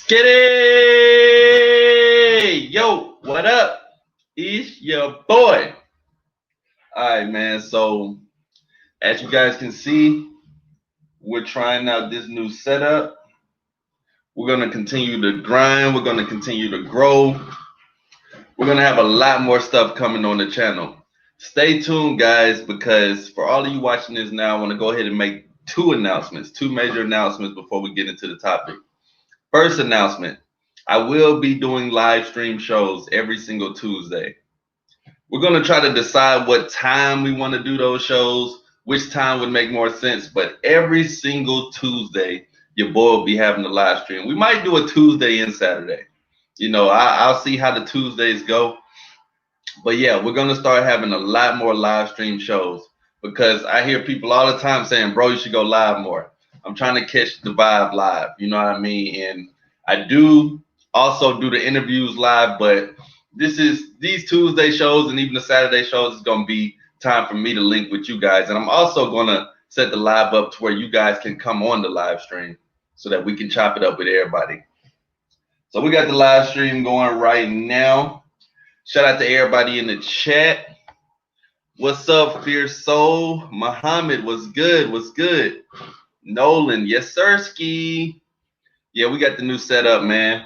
ESKEDTTT! Yo, what up? It's your boy. Alright, man. So, as you guys can see, we're trying out this new setup. We're going to continue to grind. We're going to continue to grow. We're going to have a lot more stuff coming on the channel. Stay tuned, guys, because for all of you watching this now, I want to go ahead and make two major announcements before we get into the topic. First announcement, I will be doing live stream shows every single Tuesday. We're going to try to decide what time we want to do those shows, which time would make more sense, but every single Tuesday, your boy will be having a live stream. We might do a Tuesday and Saturday. You know, I'll see how the Tuesdays go. But yeah, we're going to start having a lot more live stream shows because I hear people all the time saying, bro, you should go live more. I'm trying to catch the vibe live, you know what I mean? And I do also do the interviews live, but these Tuesday shows and even the Saturday shows is going to be time for me to link with you guys. And I'm also going to set the live up to where you guys can come on the live stream so that we can chop it up with everybody. So we got the live stream going right now. Shout out to everybody in the chat. What's up, Fierce Soul? Muhammad, what's good? What's good? Nolan, yes, sir, ski. Yeah, we got the new setup, man.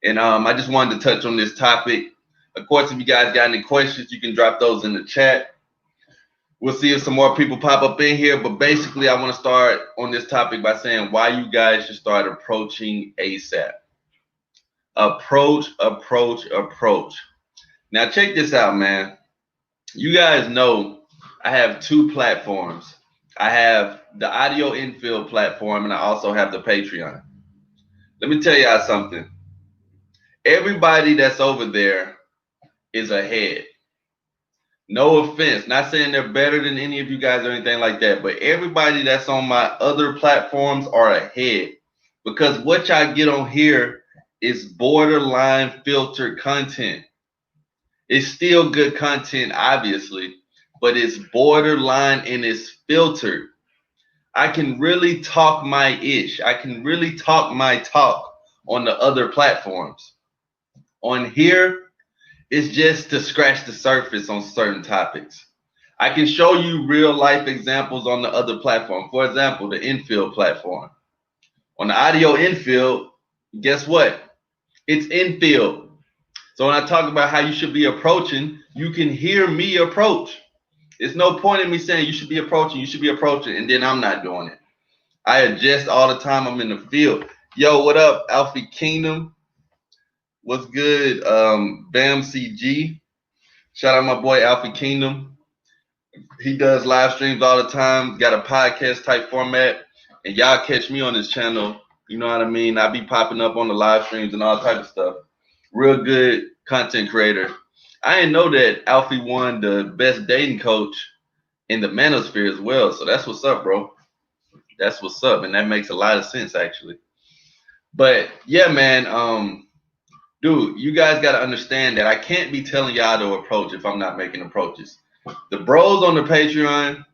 And I just wanted to touch on this topic. Of course, if you guys got any questions, you can drop those in the chat. We'll see if some more people pop up in here. But basically, I want to start on this topic by saying why you guys should start approaching ASAP. Approach. Now, check this out, man. You guys know I have two platforms. I have the audio infield platform, and I also have the Patreon. Let me tell y'all something. Everybody that's over there is ahead. No offense, not saying they're better than any of you guys or anything like that, but everybody that's on my other platforms are ahead because what y'all get on here is borderline filtered content. It's still good content, obviously, but it's borderline and it's filtered. I can really talk my ish. I can really talk my talk on the other platforms. On here, it's just to scratch the surface on certain topics. I can show you real life examples on the other platform. For example, the infield platform. On the audio infield, guess what? It's infield. So when I talk about how you should be approaching, you can hear me approach. There's no point in me saying you should be approaching, and then I'm not doing it. I adjust all the time. I'm in the field. Yo, what up, Alfie Kingdom? What's good, Bam CG? Shout out my boy Alfie Kingdom. He does live streams all the time. Got a podcast type format, and y'all catch me on this channel. You know what I mean? I be popping up on the live streams and all type of stuff. Real good content creator. I didn't know that Alfie won the best dating coach in the manosphere as well. So that's what's up, bro. That's what's up, and that makes a lot of sense actually. But yeah, man, dude, you guys got to understand that I can't be telling y'all to approach if I'm not making approaches. The bros on the Patreon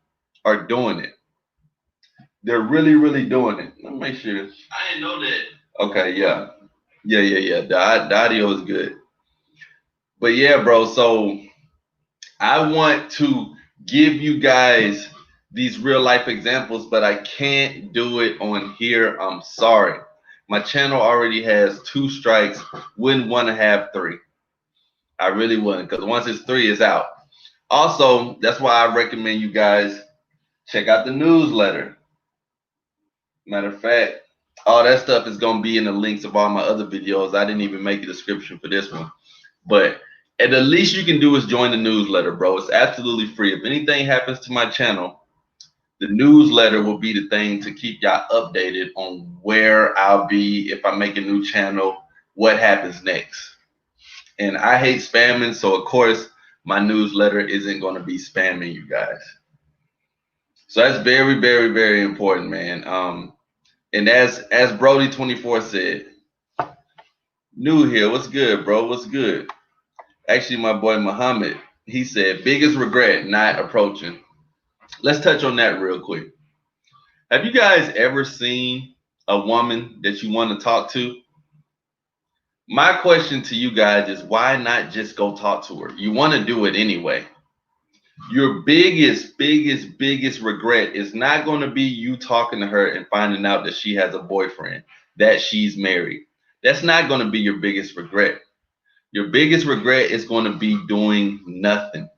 are doing it. They're really, really doing it. Let me make sure. I didn't know that. Okay, yeah. The audio is good. But yeah, bro, so I want to give you guys these real life examples, but I can't do it on here. I'm sorry. My channel already has 2 strikes. Wouldn't want to have 3. I really wouldn't, because once it's 3, it's out. Also, that's why I recommend you guys check out the newsletter. Matter of fact, all that stuff is going to be in the links of all my other videos. I didn't even make a description for this one. But at the least you can do is join the newsletter, bro. It's absolutely free. If anything happens to my channel, the newsletter will be the thing to keep y'all updated on where I'll be, if I make a new channel, what happens next. And I hate spamming, so of course my newsletter isn't going to be spamming you guys. So that's very, very, very important, man. And as Brody24 said, new here, what's good, bro? What's good? Actually, my boy Muhammad, he said, biggest regret, not approaching. Let's touch on that real quick. Have you guys ever seen a woman that you want to talk to, my question to you guys is why not just go talk to her? You want to do it anyway. Your biggest regret is not going to be you talking to her and finding out that she has a boyfriend, that she's married. That's not going to be your biggest regret. Your biggest regret is going to be doing nothing.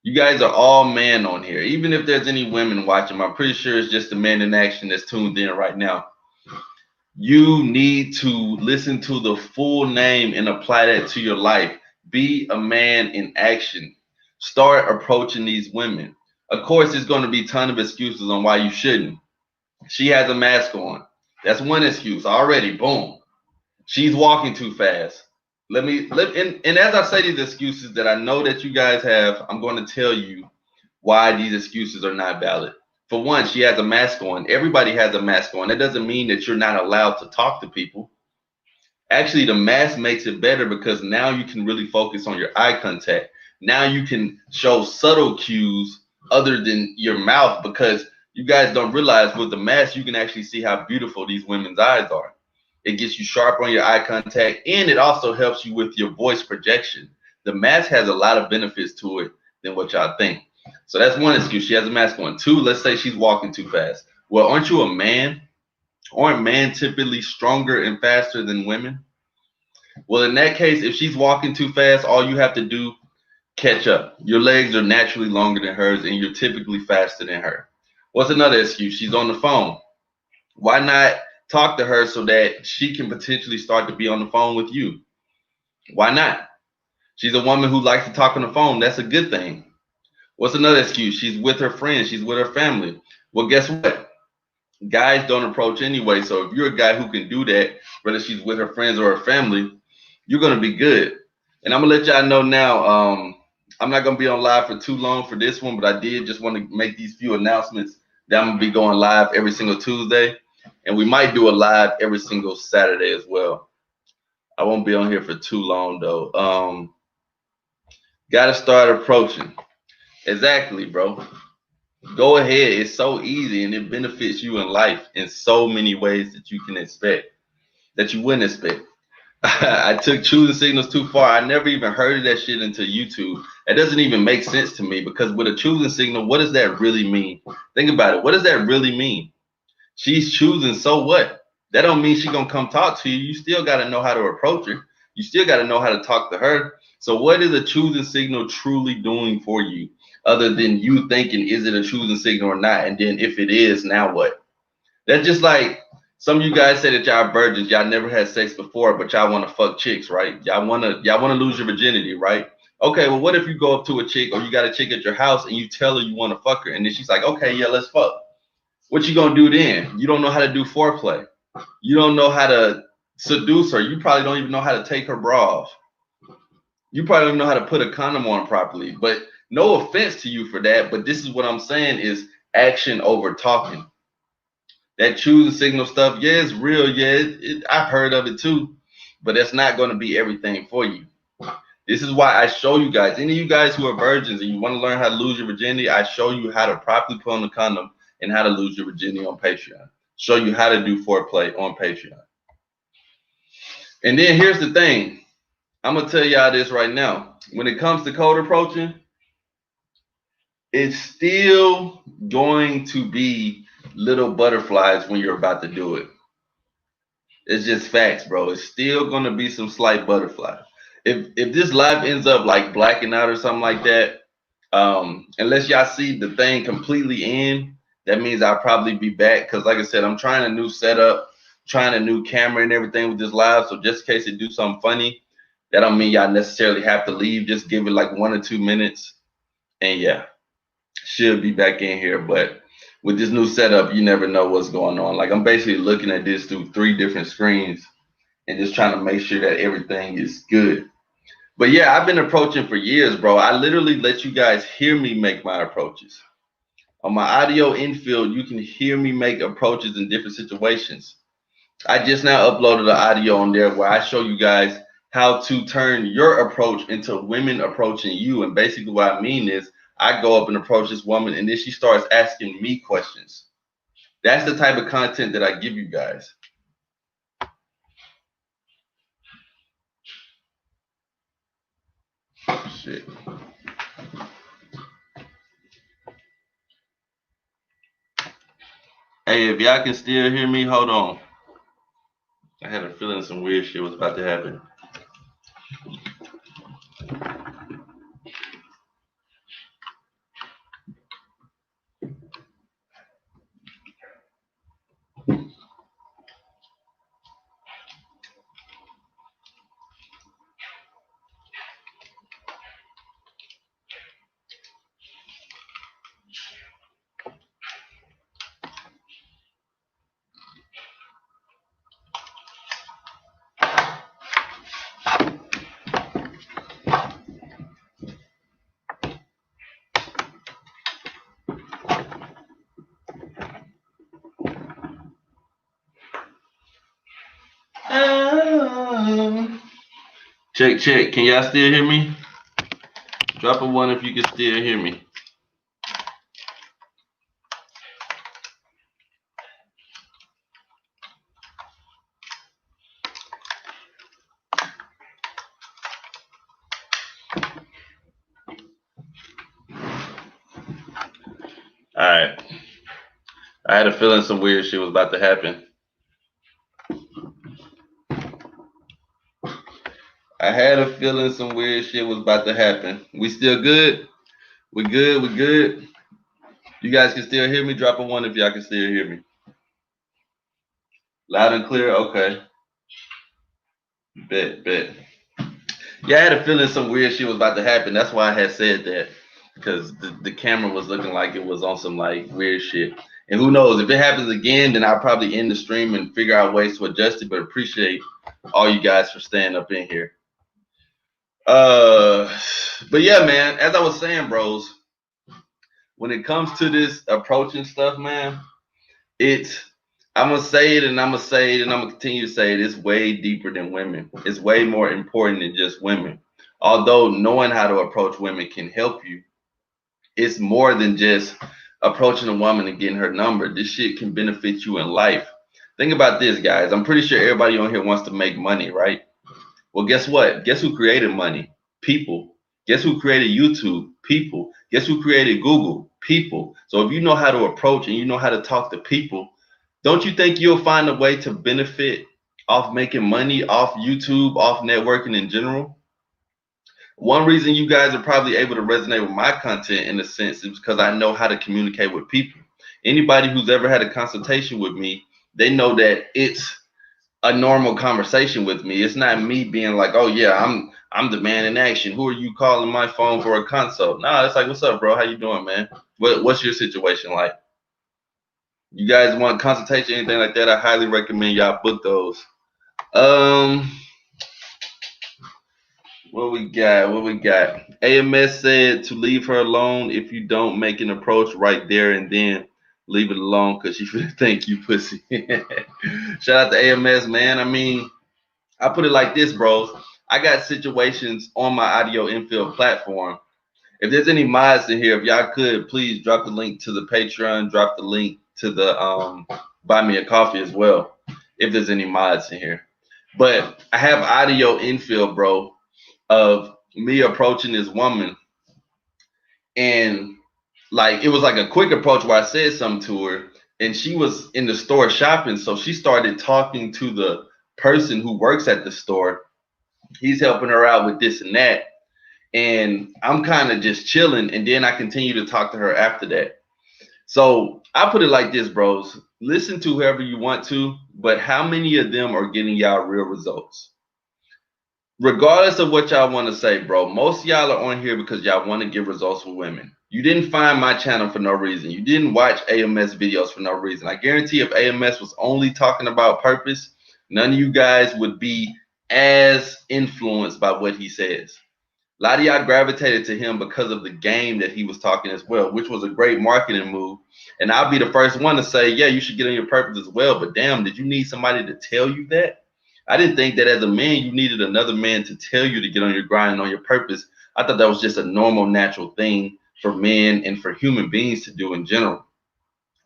You guys are all men on here. Even if there's any women watching, I'm pretty sure it's just the men in action that's tuned in right now. You need to listen to the full name and apply that to your life. Be a man in action. Start approaching these women. Of course, there's going to be a ton of excuses on why you shouldn't. She has a mask on. That's one excuse already. Boom. She's walking too fast. And as I say these excuses that I know that you guys have, I'm going to tell you why these excuses are not valid. For one, she has a mask on. Everybody has a mask on. That doesn't mean that you're not allowed to talk to people. Actually, the mask makes it better because now you can really focus on your eye contact. Now you can show subtle cues other than your mouth, because you guys don't realize with the mask, you can actually see how beautiful these women's eyes are. It gets you sharp on your eye contact, and it also helps you with your voice projection. The mask has a lot of benefits to it than what y'all think. So that's one excuse. She has a mask on. Two, let's say she's walking too fast. Well, aren't you a man? Aren't men typically stronger and faster than women? Well, in that case, if she's walking too fast, all you have to do, catch up. Your legs are naturally longer than hers, and you're typically faster than her. What's another excuse? She's on the phone. Why not talk to her so that she can potentially start to be on the phone with you? Why not? She's a woman who likes to talk on the phone. That's a good thing. What's another excuse? She's with her friends. She's with her family. Well, guess what? Guys don't approach anyway. So if you're a guy who can do that, whether she's with her friends or her family, you're going to be good. And I'm going to let y'all know now, I'm not going to be on live for too long for this one, but I did just want to make these few announcements that I'm going to be going live every single Tuesday. And we might do a live every single Saturday as well. I won't be on here for too long, though. Got to start approaching. Exactly, bro. Go ahead. It's so easy, and it benefits you in life in so many ways that you can expect, that you wouldn't expect. I took choosing signals too far. I never even heard of that shit until YouTube. It doesn't even make sense to me, because with a choosing signal, what does that really mean? Think about it. What does that really mean? She's choosing, so what? That don't mean she's going to come talk to you. You still got to know how to approach her. You still got to know how to talk to her. So what is a choosing signal truly doing for you, other than you thinking, is it a choosing signal or not? And then if it is, now what? That's just like some of you guys say that y'all virgins, y'all never had sex before, but y'all want to fuck chicks, right? Y'all want to lose your virginity, right? Okay, well, what if you go up to a chick, or you got a chick at your house and you tell her you want to fuck her, and then she's like, okay, yeah, let's fuck. What you gonna do then? You don't know how to do foreplay. You don't know how to seduce her. You probably don't even know how to take her bra off. You probably don't know how to put a condom on properly. But no offense to you for that, but this is what I'm saying is action over talking. That choosing signal stuff, yeah, it's real. Yeah, I've heard of it too, but that's not going to be everything for you. This is why I show you guys, any of you guys who are virgins and you want to learn how to lose your virginity, I show you how to properly put on the condom and how to lose your virginity on Patreon. Show you how to do foreplay on Patreon. And then here's the thing. I'm going to tell y'all this right now. When it comes to code approaching, it's still going to be little butterflies when you're about to do it. It's just facts, bro. It's still going to be some slight butterflies. If this live ends up like blacking out or something like that, unless y'all see the thing completely in, that means I'll probably be back, because like I said, I'm trying a new setup, trying a new camera and everything with this live. So just in case it do something funny, that don't mean y'all necessarily have to leave. Just give it like 1 or 2 minutes, and yeah, should be back in here. But with this new setup, you never know what's going on. Like, I'm basically looking at this through 3 different screens and just trying to make sure that everything is good. But yeah, I've been approaching for years, bro. I literally let you guys hear me make my approaches. On my audio infield, you can hear me make approaches in different situations. I just now uploaded the audio on there where I show you guys how to turn your approach into women approaching you. And basically what I mean is I go up and approach this woman, and then she starts asking me questions. That's the type of content that I give you guys. Shit. Hey, if y'all can still hear me, hold on. I had a feeling some weird shit was about to happen. Check, check. Can y'all still hear me? Drop a 1 if you can still hear me. All right. I had a feeling some weird shit was about to happen. I had a feeling some weird shit was about to happen. We still good? We good? We good? You guys can still hear me? Drop a 1 if y'all can still hear me. Loud and clear? Okay. Bet. Yeah, I had a feeling some weird shit was about to happen. That's why I had said that. Because the camera was looking like it was on some like weird shit. And who knows, if it happens again, then I'll probably end the stream and figure out ways to adjust it. But appreciate all you guys for staying up in here. But yeah, man, as I was saying, bros, when it comes to this approaching stuff, man, I'm gonna say it and I'm gonna say it and I'm gonna continue to say it. It's way deeper than women. It's way more important than just women. Although knowing how to approach women can help you, it's more than just approaching a woman and getting her number. This shit can benefit you in life. Think about this, guys. I'm pretty sure everybody on here wants to make money, right? Well, guess what? Guess who created money? People. Guess who created YouTube? People. Guess who created Google? People. So if you know how to approach and you know how to talk to people, don't you think you'll find a way to benefit off making money off YouTube, off networking in general? One reason you guys are probably able to resonate with my content in a sense is because I know how to communicate with people. Anybody who's ever had a consultation with me, they know that it's a normal conversation with me. It's not me being like, oh yeah, I'm the man in action. Who are you calling my phone for a consult? Nah, it's like, what's up, bro? How you doing, man? What's your situation like? You guys want consultation, anything like that? I highly recommend y'all book those. What we got? AMS said to leave her alone. If you don't make an approach right there and then, leave it alone because she finna think you pussy. Shout out to AMS, man. I mean, I put it like this, bros. I got situations on my audio infield platform. If there's any mods in here, if y'all could please drop the link to the Patreon, drop the link to the buy me a coffee as well. If there's any mods in here. But I have audio infield, bro, of me approaching this woman, and like it was like a quick approach where I said something to her, and she was in the store shopping, so she started talking to the person who works at the store. He's helping her out with this and that, and I'm kind of just chilling, and then I continue to talk to her after that. So I put it like this, bros. Listen to whoever you want to, but how many of them are getting y'all real results? Regardless of what y'all want to say, bro, most of y'all are on here because y'all want to get results with women. You didn't find my channel for no reason. You didn't watch AMS videos for no reason. I guarantee if AMS was only talking about purpose, none of you guys would be as influenced by what he says. A lot of y'all gravitated to him because of the game that he was talking as well, which was a great marketing move. And I'll be the first one to say, yeah, you should get on your purpose as well. But damn, did you need somebody to tell you that? I didn't think that as a man, you needed another man to tell you to get on your grind and on your purpose. I thought that was just a normal, natural thing for men and for human beings to do in general.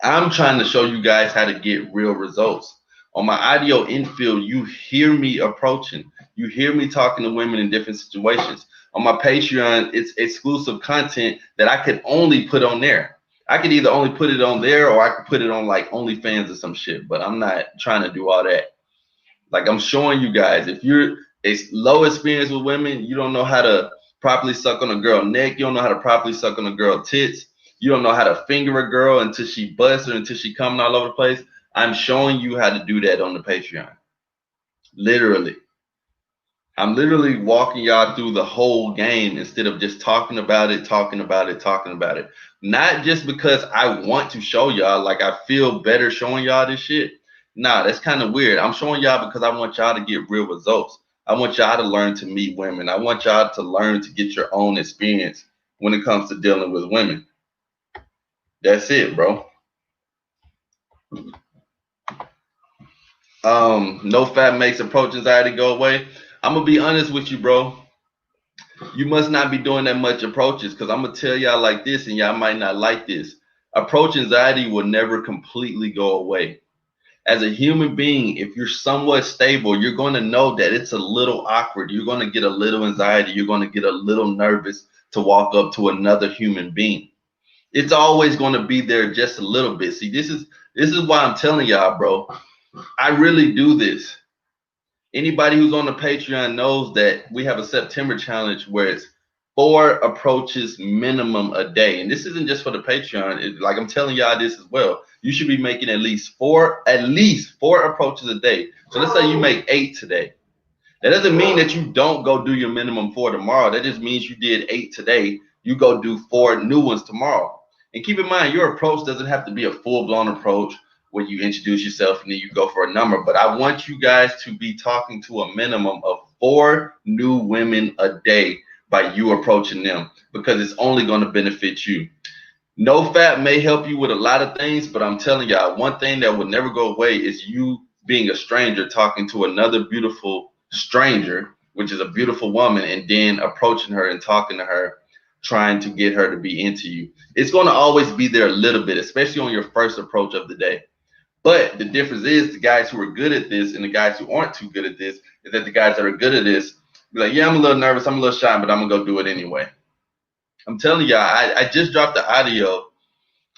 I'm trying to show you guys how to get real results. On my audio infield, you hear me approaching. You hear me talking to women in different situations. On my Patreon, it's exclusive content that I could only put on there. I could either only put it on there or I could put it on like OnlyFans or some shit, but I'm not trying to do all that. Like I'm showing you guys, if you're a low experience with women, you don't know how to properly suck on a girl neck, you don't know how to properly suck on a girl tits, you don't know how to finger a girl until she busts or until she coming all over the place. I'm showing you how to do that on the Patreon. Literally. I'm literally walking y'all through the whole game instead of just talking about it, talking about it, talking about it. Not just because I want to show y'all, like I feel better showing y'all this shit. Nah, that's kind of weird. I'm showing y'all because I want y'all to get real results. I want y'all to learn to meet women. I want y'all to learn to get your own experience when it comes to dealing with women. That's it, bro. No fat makes approach anxiety go away. I'm gonna be honest with you, bro. You must not be doing that much approaches because I'm gonna tell y'all like this, and y'all might not like this. Approach anxiety will never completely go away. As a human being, if you're somewhat stable, you're going to know that it's a little awkward. You're going to get a little anxiety. You're going to get a little nervous to walk up to another human being. It's always going to be there just a little bit. See, this is why I'm telling y'all, bro. I really do this. Anybody who's on the Patreon knows that we have a September challenge where it's 4 approaches minimum a day. And this isn't just for the Patreon. Like I'm telling y'all this as well. You should be making at least four approaches a day. So let's say you make 8 today. That doesn't mean that you don't go do your minimum 4 tomorrow. That just means you did 8 today. You go do 4 new ones tomorrow. And keep in mind, your approach doesn't have to be a full-blown approach where you introduce yourself and then you go for a number. But I want you guys to be talking to a minimum of 4 new women a day by you approaching them, because it's only going to benefit you. No fat may help you with a lot of things, but I'm telling y'all, one thing that will never go away is you being a stranger talking to another beautiful stranger, which is a beautiful woman, and then approaching her and talking to her, trying to get her to be into you. It's going to always be there a little bit, especially on your first approach of the day. But the difference is the guys who are good at this and the guys who aren't too good at this is that the guys that are good at this be like, yeah, I'm a little nervous, I'm a little shy, but I'm gonna go do it anyway. I'm telling y'all, I just dropped the audio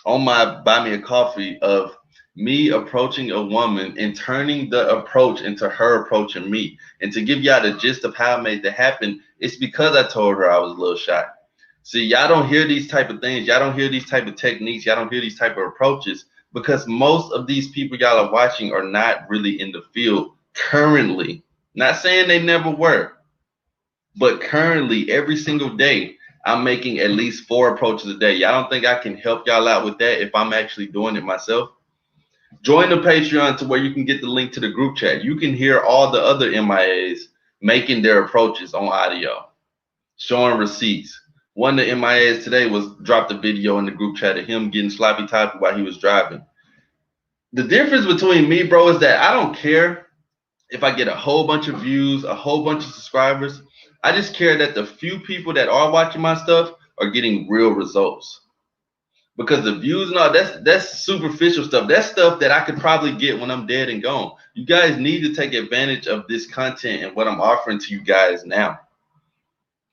on my Buy Me a Coffee of me approaching a woman and turning the approach into her approaching me. And to give y'all the gist of how I made that happen, it's because I told her I was a little shy. See, y'all don't hear these type of things. Y'all don't hear these type of techniques. Y'all don't hear these type of approaches because most of these people y'all are watching are not really in the field currently. Not saying they never were, but currently every single day I'm making at least 4 approaches a day. Y'all don't think I can help y'all out with that if I'm actually doing it myself? Join the Patreon to where you can get the link to the group chat. You can hear all the other MIAs making their approaches on audio, showing receipts. One of the MIAs today was dropped a video in the group chat of him getting sloppy toppy while he was driving. The difference between me, bro, is that I don't care if I get a whole bunch of views, a whole bunch of subscribers. I just care that the few people that are watching my stuff are getting real results. Because the views and all that's superficial stuff. That's stuff that I could probably get when I'm dead and gone. You guys need to take advantage of this content and what I'm offering to you guys now.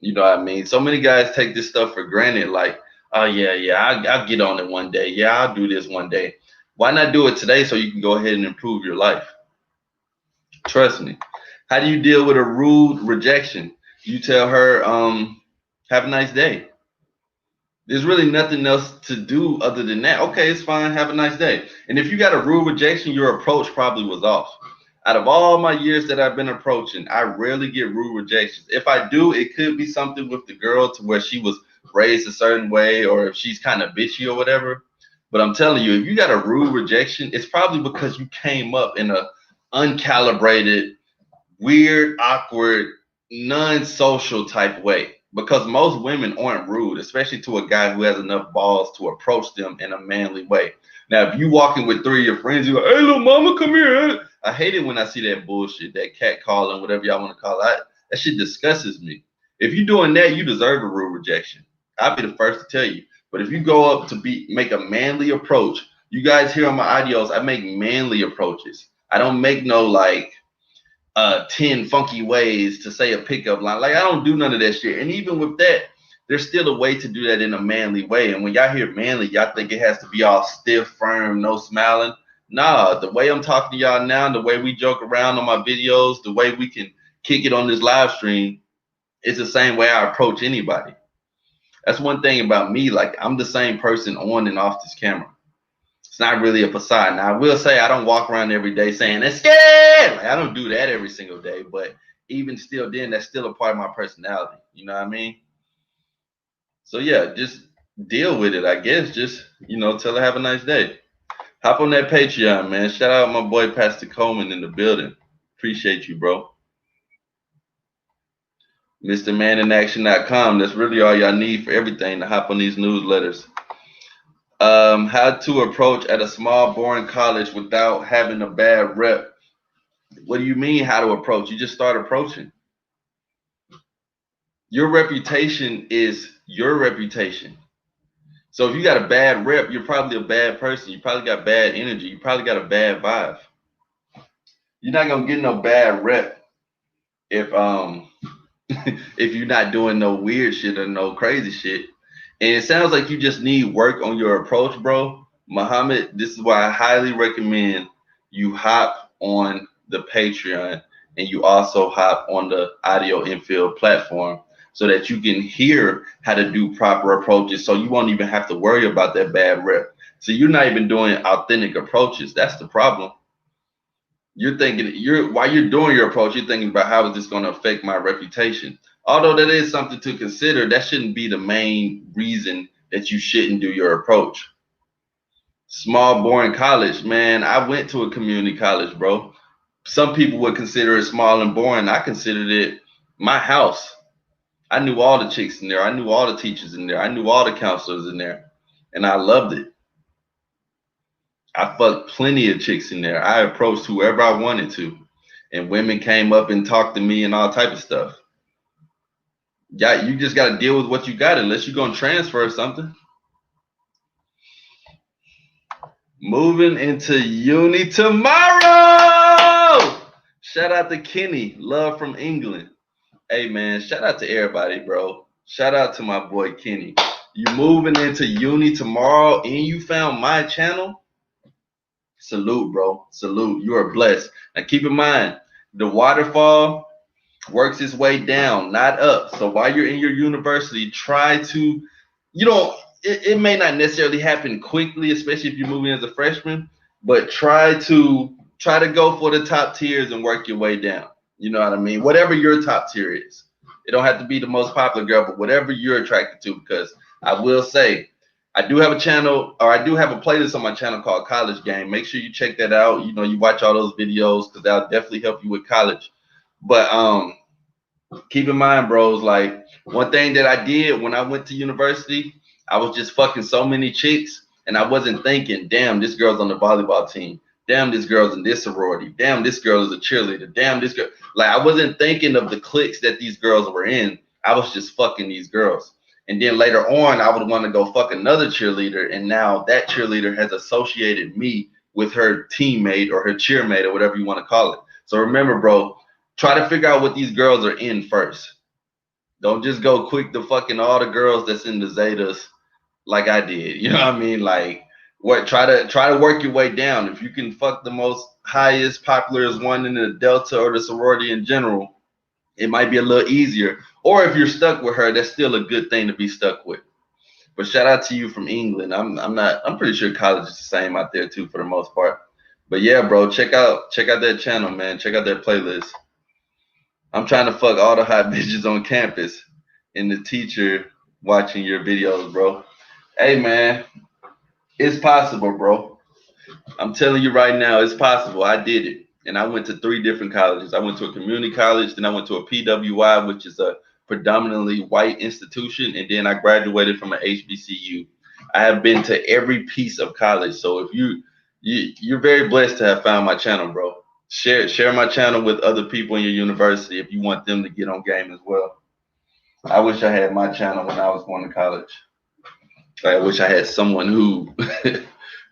You know what I mean? So many guys take this stuff for granted, like, oh yeah, I'll get on it one day. Yeah, I'll do this one day. Why not do it today so you can go ahead and improve your life? Trust me. How do you deal with a rude rejection? You tell her, have a nice day. There's really nothing else to do other than that. Okay, it's fine. Have a nice day. And if you got a rude rejection, your approach probably was off. Out of all my years that I've been approaching, I rarely get rude rejections. If I do, it could be something with the girl to where she was raised a certain way or if she's kind of bitchy or whatever. But I'm telling you, if you got a rude rejection, it's probably because you came up in a uncalibrated, weird, awkward, non-social type way. Because most women aren't rude, especially to a guy who has enough balls to approach them in a manly way. Now, if you walking with 3 of your friends, you're like, hey, little mama, come here. I hate it when I see that bullshit, that cat calling, whatever y'all want to call it. That shit disgusts me. If you're doing that, you deserve a rude rejection. I'll be the first to tell you. But if you go up to make a manly approach, You guys hear on my audios, I make manly approaches. I don't make no like 10 funky ways to say a pickup line. Like I don't do none of that shit. And even with that, there's still a way to do that in a manly way. And when y'all hear manly, y'all think it has to be all stiff, firm, no smiling. Nah, the way I'm talking to y'all now, the way we joke around on my videos, the way we can kick it on this live stream, it's the same way I approach anybody. That's one thing about me. Like I'm the same person on and off this camera. It's not really a facade. Now I will say I don't walk around every day saying it's scared. Like, I don't do that every single day, but even still then, that's still a part of my personality. You know what I mean? So yeah, just deal with it, I guess. Just, tell her have a nice day. Hop on that Patreon, man. Shout out my boy Pastor Coleman in the building. Appreciate you, bro. MrManInAction.com. That's really all y'all need for everything to hop on these newsletters. How to approach at a small, boring college without having a bad rep. What do you mean how to approach? You just start approaching. Your reputation is your reputation. So if you got a bad rep, you're probably a bad person. You probably got bad energy. You probably got a bad vibe. You're not gonna get no bad rep if if you're not doing no weird shit or no crazy shit. And it sounds like you just need work on your approach, bro. Muhammad, this is why I highly recommend you hop on the Patreon and you also hop on the Audio Infield platform so that you can hear how to do proper approaches so you won't even have to worry about that bad rep. So you're not even doing authentic approaches. That's the problem. You're thinking, while you're doing your approach, you're thinking about how is this going to affect my reputation? Although that is something to consider, that shouldn't be the main reason that you shouldn't do your approach. Small, boring college, man. I went to a community college, bro. Some people would consider it small and boring. I considered it my house. I knew all the chicks in there. I knew all the teachers in there. I knew all the counselors in there. And I loved it. I fucked plenty of chicks in there. I approached whoever I wanted to. And women came up and talked to me and all type of stuff. Yeah, you just got to deal with what you got unless you're going to transfer something. Moving into uni tomorrow. Shout out to Kenny. Love from England. Hey, man, shout out to everybody, bro. Shout out to my boy Kenny. You moving into uni tomorrow and you found my channel? Salute, bro. Salute. You are blessed. Now, keep in mind, the waterfall works its way down, not up. So while you're in your university, try to, it may not necessarily happen quickly, especially if you're moving as a freshman, but try to go for the top tiers and work your way down. You know what I mean? Whatever your top tier is. It don't have to be the most popular girl, but whatever you're attracted to, because I will say, I do have a channel, or I do have a playlist on my channel called College Game. Make sure you check that out. You watch all those videos because that'll definitely help you with college. But keep in mind, bros, like one thing that I did when I went to university, I was just fucking so many chicks and I wasn't thinking, damn, this girl's on the volleyball team. Damn, this girl's in this sorority. Damn, this girl is a cheerleader. Damn, this girl. Like, I wasn't thinking of the cliques that these girls were in. I was just fucking these girls. And then later on, I would want to go fuck another cheerleader. And now that cheerleader has associated me with her teammate or her cheermate or whatever you want to call it. So remember, bro, try to figure out what these girls are in first. Don't just go quick to fucking all the girls that's in the Zetas like I did. You know what I mean? Like, try to work your way down. If you can fuck the most highest popular one in the Delta or the sorority in general, it might be a little easier. Or if you're stuck with her, that's still a good thing to be stuck with. But shout out to you from England. I'm pretty sure college is the same out there too for the most part. But yeah, bro, check out that channel, man. Check out that playlist. I'm trying to fuck all the hot bitches on campus and the teacher watching your videos, bro. Hey, man, it's possible, bro. I'm telling you right now, it's possible. I did it. And I went to 3 different colleges. I went to a community college, then I went to a PWI, which is a predominantly white institution, and then I graduated from an HBCU. I have been to every piece of college. So if you're very blessed to have found my channel, bro. Share my channel with other people in your university if you want them to get on game as well. I wish I had my channel when I was going to college. I wish I had someone who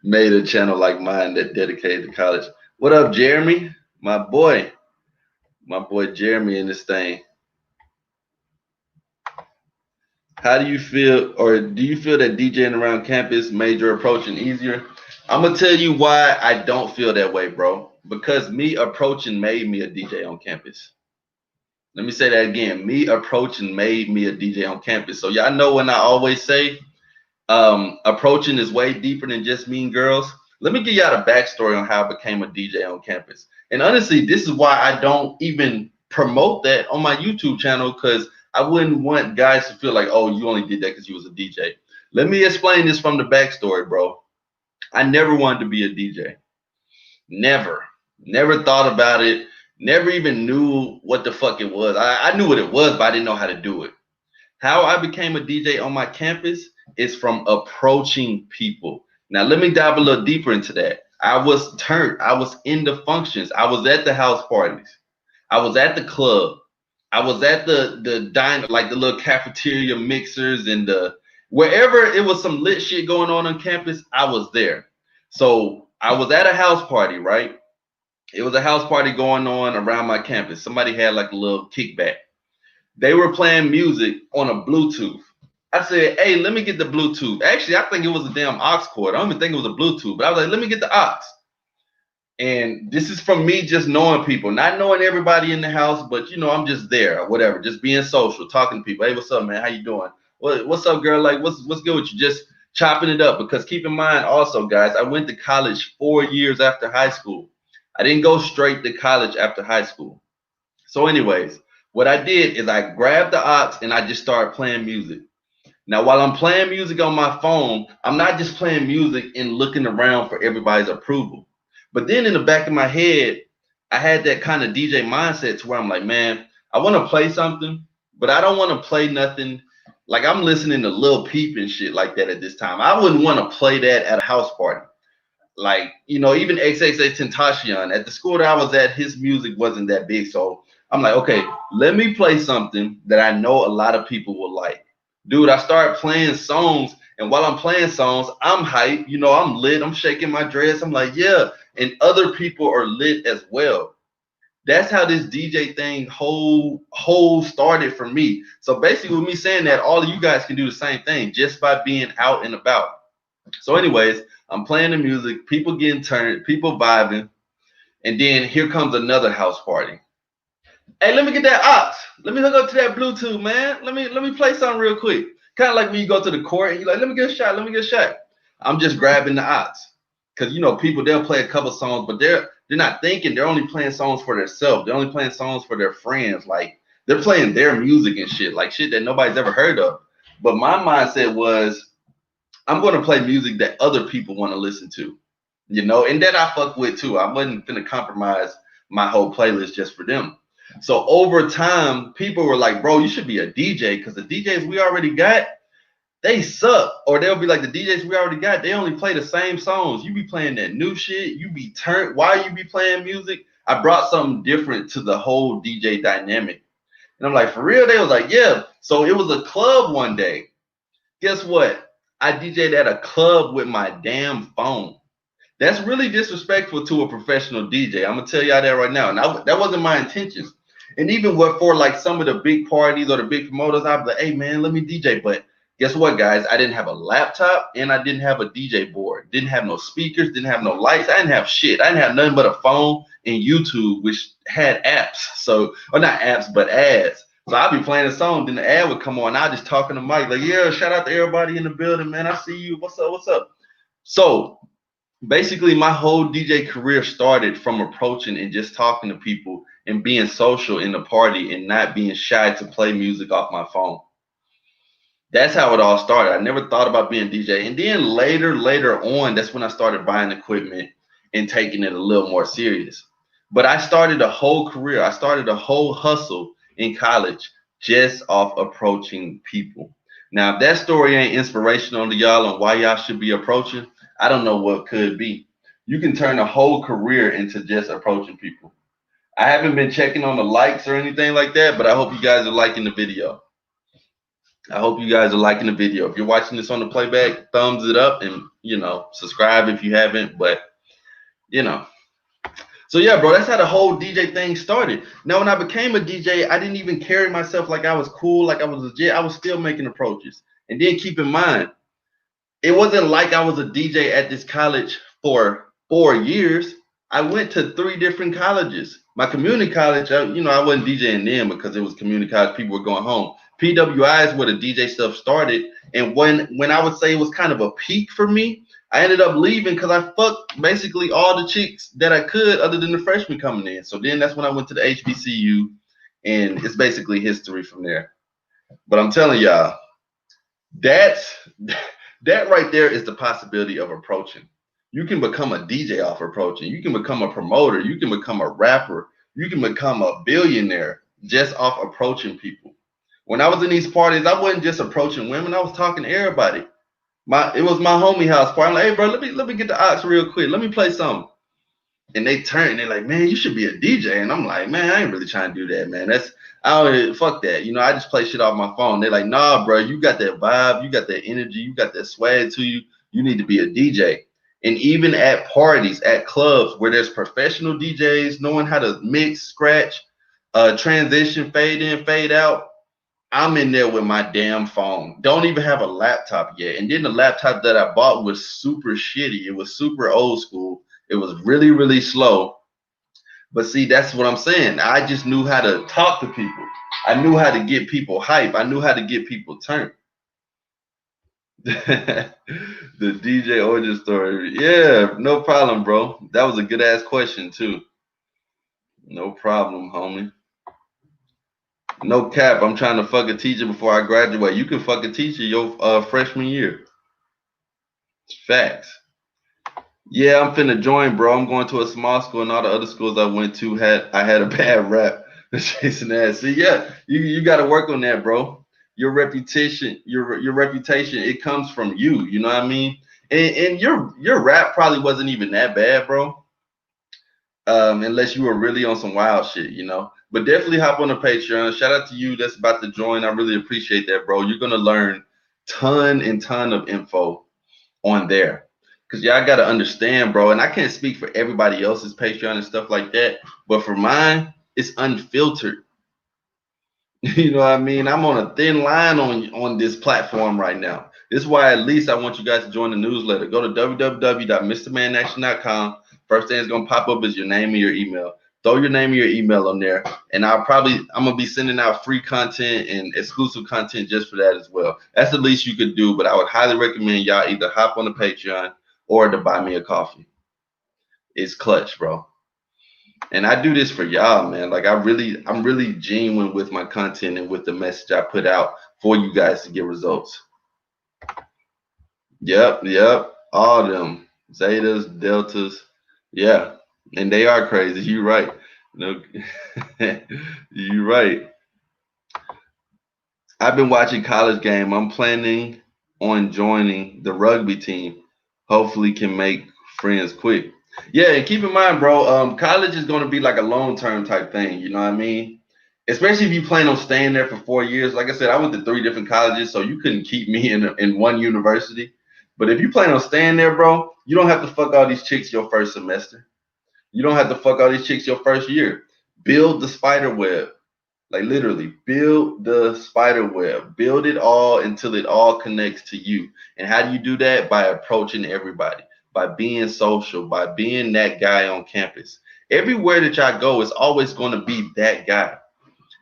made a channel like mine that dedicated to college. What up, Jeremy? My boy Jeremy in this thing. How do you feel, or do you feel that DJing around campus made your approaching easier? I'm gonna tell you why I don't feel that way, bro. Because me approaching made me a DJ on campus. Let me say that again. Me approaching made me a DJ on campus. So y'all know when I always say approaching is way deeper than just mean girls. Let me give y'all the backstory on how I became a DJ on campus. And honestly, this is why I don't even promote that on my YouTube channel, because I wouldn't want guys to feel like, oh, you only did that because you was a DJ. Let me explain this from the backstory, bro. I never wanted to be a DJ. Never thought about it. Never even knew what the fuck it was. I knew what it was, but I didn't know how to do it. How I became a DJ on my campus is from approaching people. Now, let me dive a little deeper into that. I was in the functions. I was at the house parties. I was at the club. I was at the diner, like the little cafeteria mixers and the wherever it was some lit shit going on campus, I was there. So I was at a house party, right? It was a house party going on around my campus. Somebody had like a little kickback. They were playing music on a Bluetooth. I said, hey, let me get the Bluetooth. Actually, I think it was a damn aux cord. I don't even think it was a Bluetooth, but I was like, let me get the aux. And this is from me just knowing people, not knowing everybody in the house, but you know, I'm just there or whatever, just being social, talking to people. Hey, what's up, man? How you doing? What's up, girl? Like, what's good with you? Just chopping it up. Because keep in mind also, guys, I went to college 4 years after high school. I didn't go straight to college after high school. So anyways, what I did is I grabbed the aux and I just started playing music. Now, while I'm playing music on my phone, I'm not just playing music and looking around for everybody's approval. But then in the back of my head, I had that kind of DJ mindset to where I'm like, man, I want to play something, but I don't want to play nothing. Like I'm listening to Lil Peep and shit like that at this time. I wouldn't want to play that at a house party. Like, you know, even XXXTentacion at the school that I was at, his music wasn't that big. So I'm like, okay, let me play something that I know a lot of people will like. Dude, I started playing songs, and while I'm playing songs, I'm hyped. You know, I'm lit. I'm shaking my dress. I'm like, yeah. And other people are lit as well. That's how this DJ thing whole started for me. So basically, with me saying that, all of you guys can do the same thing just by being out and about. So, anyways, I'm playing the music, people getting turned, people vibing, and then here comes another house party. Hey, let me get that aux. Let me hook up to that Bluetooth, man. Let me play something real quick. Kind of like when you go to the court and you're like, let me get a shot, let me get a shot. I'm just grabbing the aux. Because you know, people, they'll play a couple songs, but they're not thinking, they're only playing songs for themselves. They're only playing songs for their friends. Like they're playing their music and shit, like shit that nobody's ever heard of. But my mindset was, I'm going to play music that other people want to listen to, you know, and that I fuck with too. I wasn't going to compromise my whole playlist just for them. So over time, people were like, bro, you should be a DJ because the DJs we already got, they suck. Or they'll be like, the DJs we already got, they only play the same songs. You be playing that new shit. You be turned. Why you be playing music? I brought something different to the whole DJ dynamic. And I'm like, for real? They was like, yeah. So it was a club one day. Guess what? I DJ'd at a club with my damn phone. That's really disrespectful to a professional DJ. I'm gonna tell y'all that right now. And that wasn't my intentions. And even what for like some of the big parties or the big promoters, I'd be like, hey man, let me DJ. But guess what, guys? I didn't have a laptop and I didn't have a DJ board. Didn't have no speakers, didn't have no lights. I didn't have shit. I didn't have nothing but a phone and YouTube, which had apps. So, or not apps, but ads. So I'd be playing a song, then the ad would come on. I just talking to Mike, like, yeah, shout out to everybody in the building, man. I see you. What's up? What's up? So basically, my whole DJ career started from approaching and just talking to people and being social in the party and not being shy to play music off my phone. That's how it all started. I never thought about being DJ. And then later on, that's when I started buying equipment and taking it a little more serious. But I started a whole career. I started a whole hustle in college just off approaching people. Now, if that story ain't inspirational to y'all on why y'all should be approaching, I don't know what could be. You can turn a whole career into just approaching people. I haven't been checking on the likes or anything like that, but I hope you guys are liking the video. I hope you guys are liking the video. If you're watching this on the playback, thumbs it up and, you know, subscribe if you haven't. But, you know. So, yeah, bro, that's how the whole DJ thing started. Now, when I became a DJ, I didn't even carry myself like I was cool, like I was legit. I was still making approaches. And then keep in mind, it wasn't like I was a DJ at this college for 4 years. I went to 3 different colleges. My community college, I wasn't DJing then because it was community college. People were going home. PWI is where the DJ stuff started. And when I would say it was kind of a peak for me, I ended up leaving because I fucked basically all the chicks that I could other than the freshmen coming in. So then that's when I went to the HBCU, and it's basically history from there. But I'm telling y'all, that's that right there is the possibility of approaching. You can become a DJ off approaching. You can become a promoter. You can become a rapper. You can become a billionaire just off approaching people. When I was in these parties, I wasn't just approaching women. I was talking to everybody. It was my homie house party. I'm like, hey, bro, let me get the aux real quick. Let me play something. And they turn and they're like, man, you should be a DJ. And I'm like, man, I ain't really trying to do that, man. Fuck that. You know, I just play shit off my phone. They're like, nah, bro, you got that vibe, you got that energy, you got that swag to you. You need to be a DJ. And even at parties, at clubs where there's professional DJs knowing how to mix, scratch, transition, fade in, fade out, I'm in there with my damn phone. Don't even have a laptop yet. And then the laptop that I bought was super shitty. It was super old school. It was really, really slow. But see, that's what I'm saying. I just knew how to talk to people. I knew how to get people hype. I knew how to get people turned. The DJ origin story. Yeah, no problem, bro. That was a good ass question too. No problem, homie. No cap. I'm trying to fuck a teacher before I graduate. You can fuck a teacher your freshman year. It's facts. Yeah, I'm finna join, bro. I'm going to a small school, and all the other schools I went to had a bad rap. Chasing ass. See, yeah, you got to work on that, bro. Your reputation, your reputation, it comes from you. You know what I mean? And your rap probably wasn't even that bad, bro. Unless you were really on some wild shit, you know. But definitely hop on the Patreon. Shout out to you that's about to join. I really appreciate that, bro. You're gonna learn ton of info on there. Because y'all got to understand, bro, and I can't speak for everybody else's Patreon and stuff like that, but for mine, it's unfiltered. You know what I mean? I'm on a thin line on this platform right now. This is why at least I want you guys to join the newsletter. Go to www.mrmanaction.com. First thing that's going to pop up is your name and your email. Throw your name and your email on there, and I'm going to be sending out free content and exclusive content just for that as well. That's the least you could do, but I would highly recommend y'all either hop on the Patreon or to buy me a coffee. It's clutch, bro. And I do this for y'all, man. Like I'm really genuine with my content and with the message I put out for you guys to get results. Yep. All of them. Zetas, deltas. Yeah. And they are crazy. You're right. No, you're right. I've been watching college game. I'm planning on joining the rugby team. Hopefully can make friends quick. Yeah, and keep in mind, bro, college is going to be like a long-term type thing. You know what I mean? Especially if you plan on staying there for 4 years. Like I said, I went to 3 different colleges, so you couldn't keep me in one university. But if you plan on staying there, bro, you don't have to fuck all these chicks your first semester. You don't have to fuck all these chicks your first year. Build the spider web. Like literally, build the spider web. Build it all until it all connects to you. And how do you do that? By approaching everybody, by being social, by being that guy on campus. Everywhere that y'all go, it's always going to be that guy.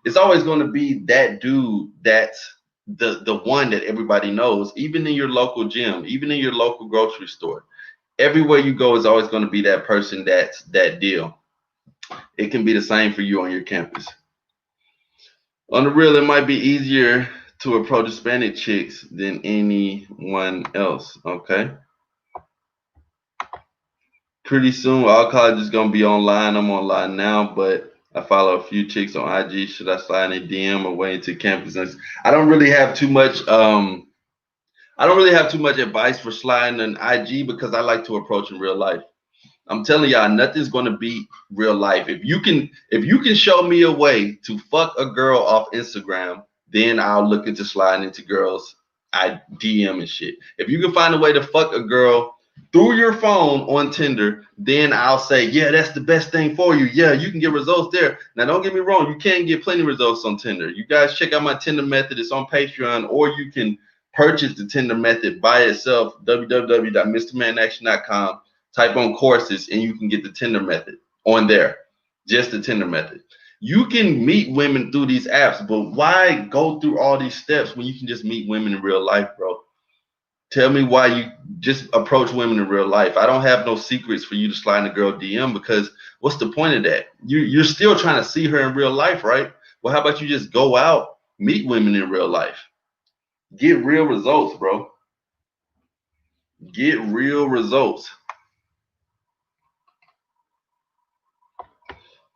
It's always going to be that dude that's the one that everybody knows, even in your local gym, even in your local grocery store. Everywhere you go is always going to be that person that's that deal. It can be the same for you on your campus. On the real, it might be easier to approach Hispanic chicks than anyone else. Okay. Pretty soon, all college is gonna be online. I'm online now, but I follow a few chicks on IG. Should I slide in a DM or wait to campus? I don't really have too much. I don't really have too much advice for sliding an IG because I like to approach in real life. I'm telling y'all, nothing's gonna beat real life. If you can show me a way to fuck a girl off Instagram, then I'll look into sliding into girls I DM and shit. If you can find a way to fuck a girl through your phone on Tinder, then I'll say, yeah, that's the best thing for you. Yeah, you can get results there. Now, don't get me wrong, you can get plenty of results on Tinder. You guys check out my Tinder method. It's on Patreon, or you can purchase the Tinder method by itself, www.mrmanaction.com. Type on courses, and you can get the Tinder method on there, just the Tinder method. You can meet women through these apps, but why go through all these steps when you can just meet women in real life, bro? Tell me why you just approach women in real life. I don't have no secrets for you to slide in a girl DM, because what's the point of that? You're still trying to see her in real life, right? Well, how about you just go out, meet women in real life, get real results, bro. Get real results.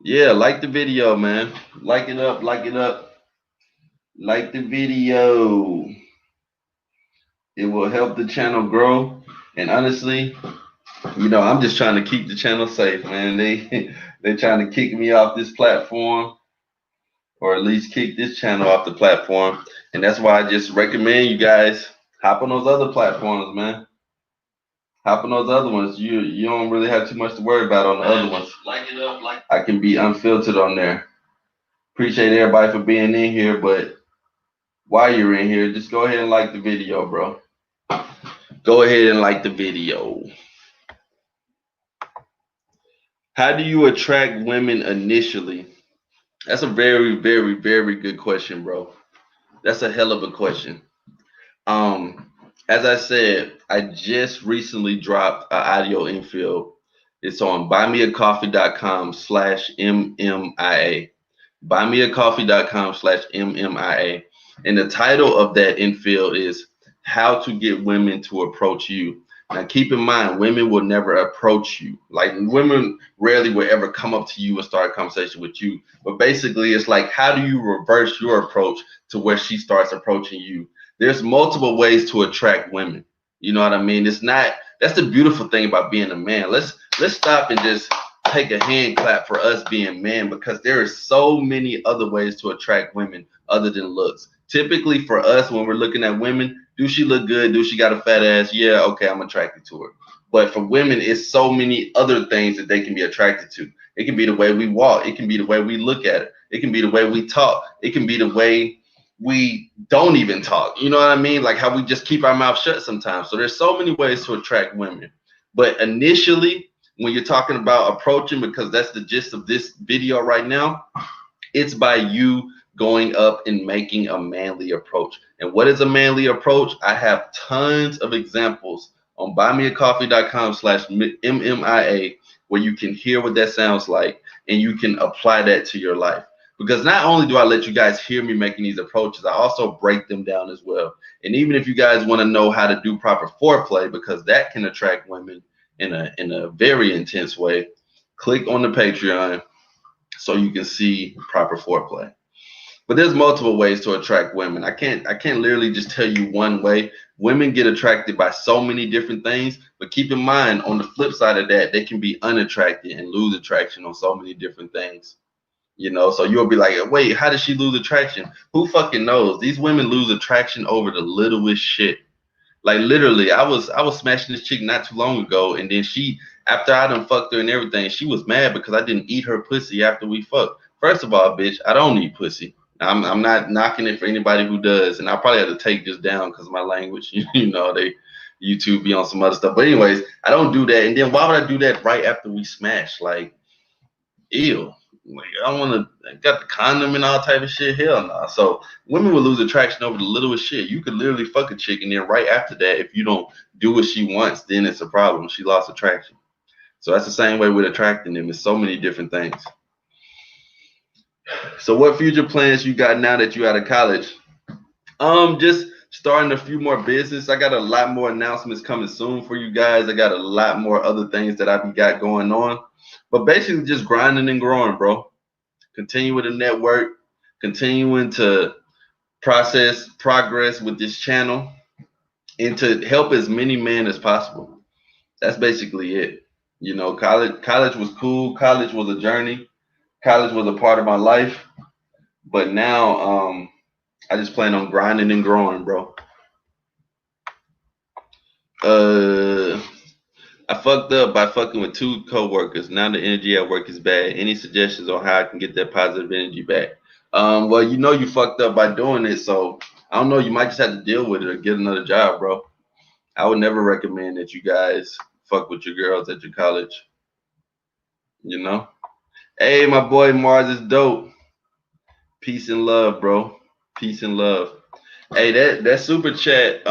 Yeah, like the video, man. Like it up, like it up. Like the video. It will help the channel grow. And honestly, I'm just trying to keep the channel safe, man. They're trying to kick me off this platform, or at least kick this channel off the platform. And that's why I just recommend you guys hop on those other platforms, man. Hop on those other ones. You don't really have too much to worry about on the other ones. Like it up, like I can be unfiltered on there. Appreciate everybody for being in here, but while you're in here, just go ahead and like the video, bro. Go ahead and like the video. How do you attract women initially? That's a very, very, very good question, bro. That's a hell of a question. As I said, I just recently dropped an audio infield. It's on buymeacoffee.com/MMIA. Buymeacoffee.com/MMIA. And the title of that infield is How to Get Women to Approach You. Now, keep in mind, women will never approach you. Like, women rarely will ever come up to you and start a conversation with you. But basically, it's like, how do you reverse your approach to where she starts approaching you? There's multiple ways to attract women. You know what I mean? That's the beautiful thing about being a man. Let's stop and just take a hand clap for us being men, because there are so many other ways to attract women other than looks. Typically for us, when we're looking at women, do she look good? Do she got a fat ass? Yeah, okay, I'm attracted to her. But for women, it's so many other things that they can be attracted to. It can be the way we walk. It can be the way we look at her. It can be the way we talk. It can be the way we don't even talk. You know what I mean? Like how we just keep our mouth shut sometimes. So there's so many ways to attract women. But initially, when you're talking about approaching, because that's the gist of this video right now, it's by you going up and making a manly approach. And what is a manly approach? I have tons of examples on buymeacoffee.com/MMIA where you can hear what that sounds like and you can apply that to your life. Because not only do I let you guys hear me making these approaches, I also break them down as well. And even if you guys want to know how to do proper foreplay, because that can attract women in a very intense way, click on the Patreon so you can see proper foreplay. But there's multiple ways to attract women. I can't literally just tell you one way. Women get attracted by so many different things, but keep in mind, on the flip side of that, they can be unattracted and lose attraction on so many different things. So you'll be like, wait, how did she lose attraction? Who fucking knows? These women lose attraction over the littlest shit. Like literally, I was smashing this chick not too long ago, and then she, after I done fucked her and everything, she was mad because I didn't eat her pussy after we fucked. First of all, bitch, I don't eat pussy. I'm not knocking it for anybody who does, and I probably have to take this down because of my language. They YouTube be on some other stuff. But anyways, I don't do that. And then why would I do that right after we smash? Like, ew. Like, I want to got the condom and all type of shit. Hell no. Nah. So women will lose attraction over the littlest shit. You could literally fuck a chick, and then right after that, if you don't do what she wants, then it's a problem. She lost attraction. So that's the same way with attracting them. It's so many different things. So what future plans you got now that you out of college? Just starting a few more business. I got a lot more announcements coming soon for you guys. I got a lot more other things that I've got going on. But basically just grinding and growing, bro. Continuing to network, continuing to progress with this channel, and to help as many men as possible. That's basically it. College was cool. College was a journey. College was a part of my life. But now I just plan on grinding and growing, bro. I fucked up by fucking with 2 coworkers. Now the energy at work is bad. Any suggestions on how I can get that positive energy back? Well, you know you fucked up by doing it, so I don't know. You might just have to deal with it or get another job, bro. I would never recommend that you guys fuck with your girls at your college. You know. Hey, my boy Mars is dope. Peace and love, bro. Peace and love. Hey, that super chat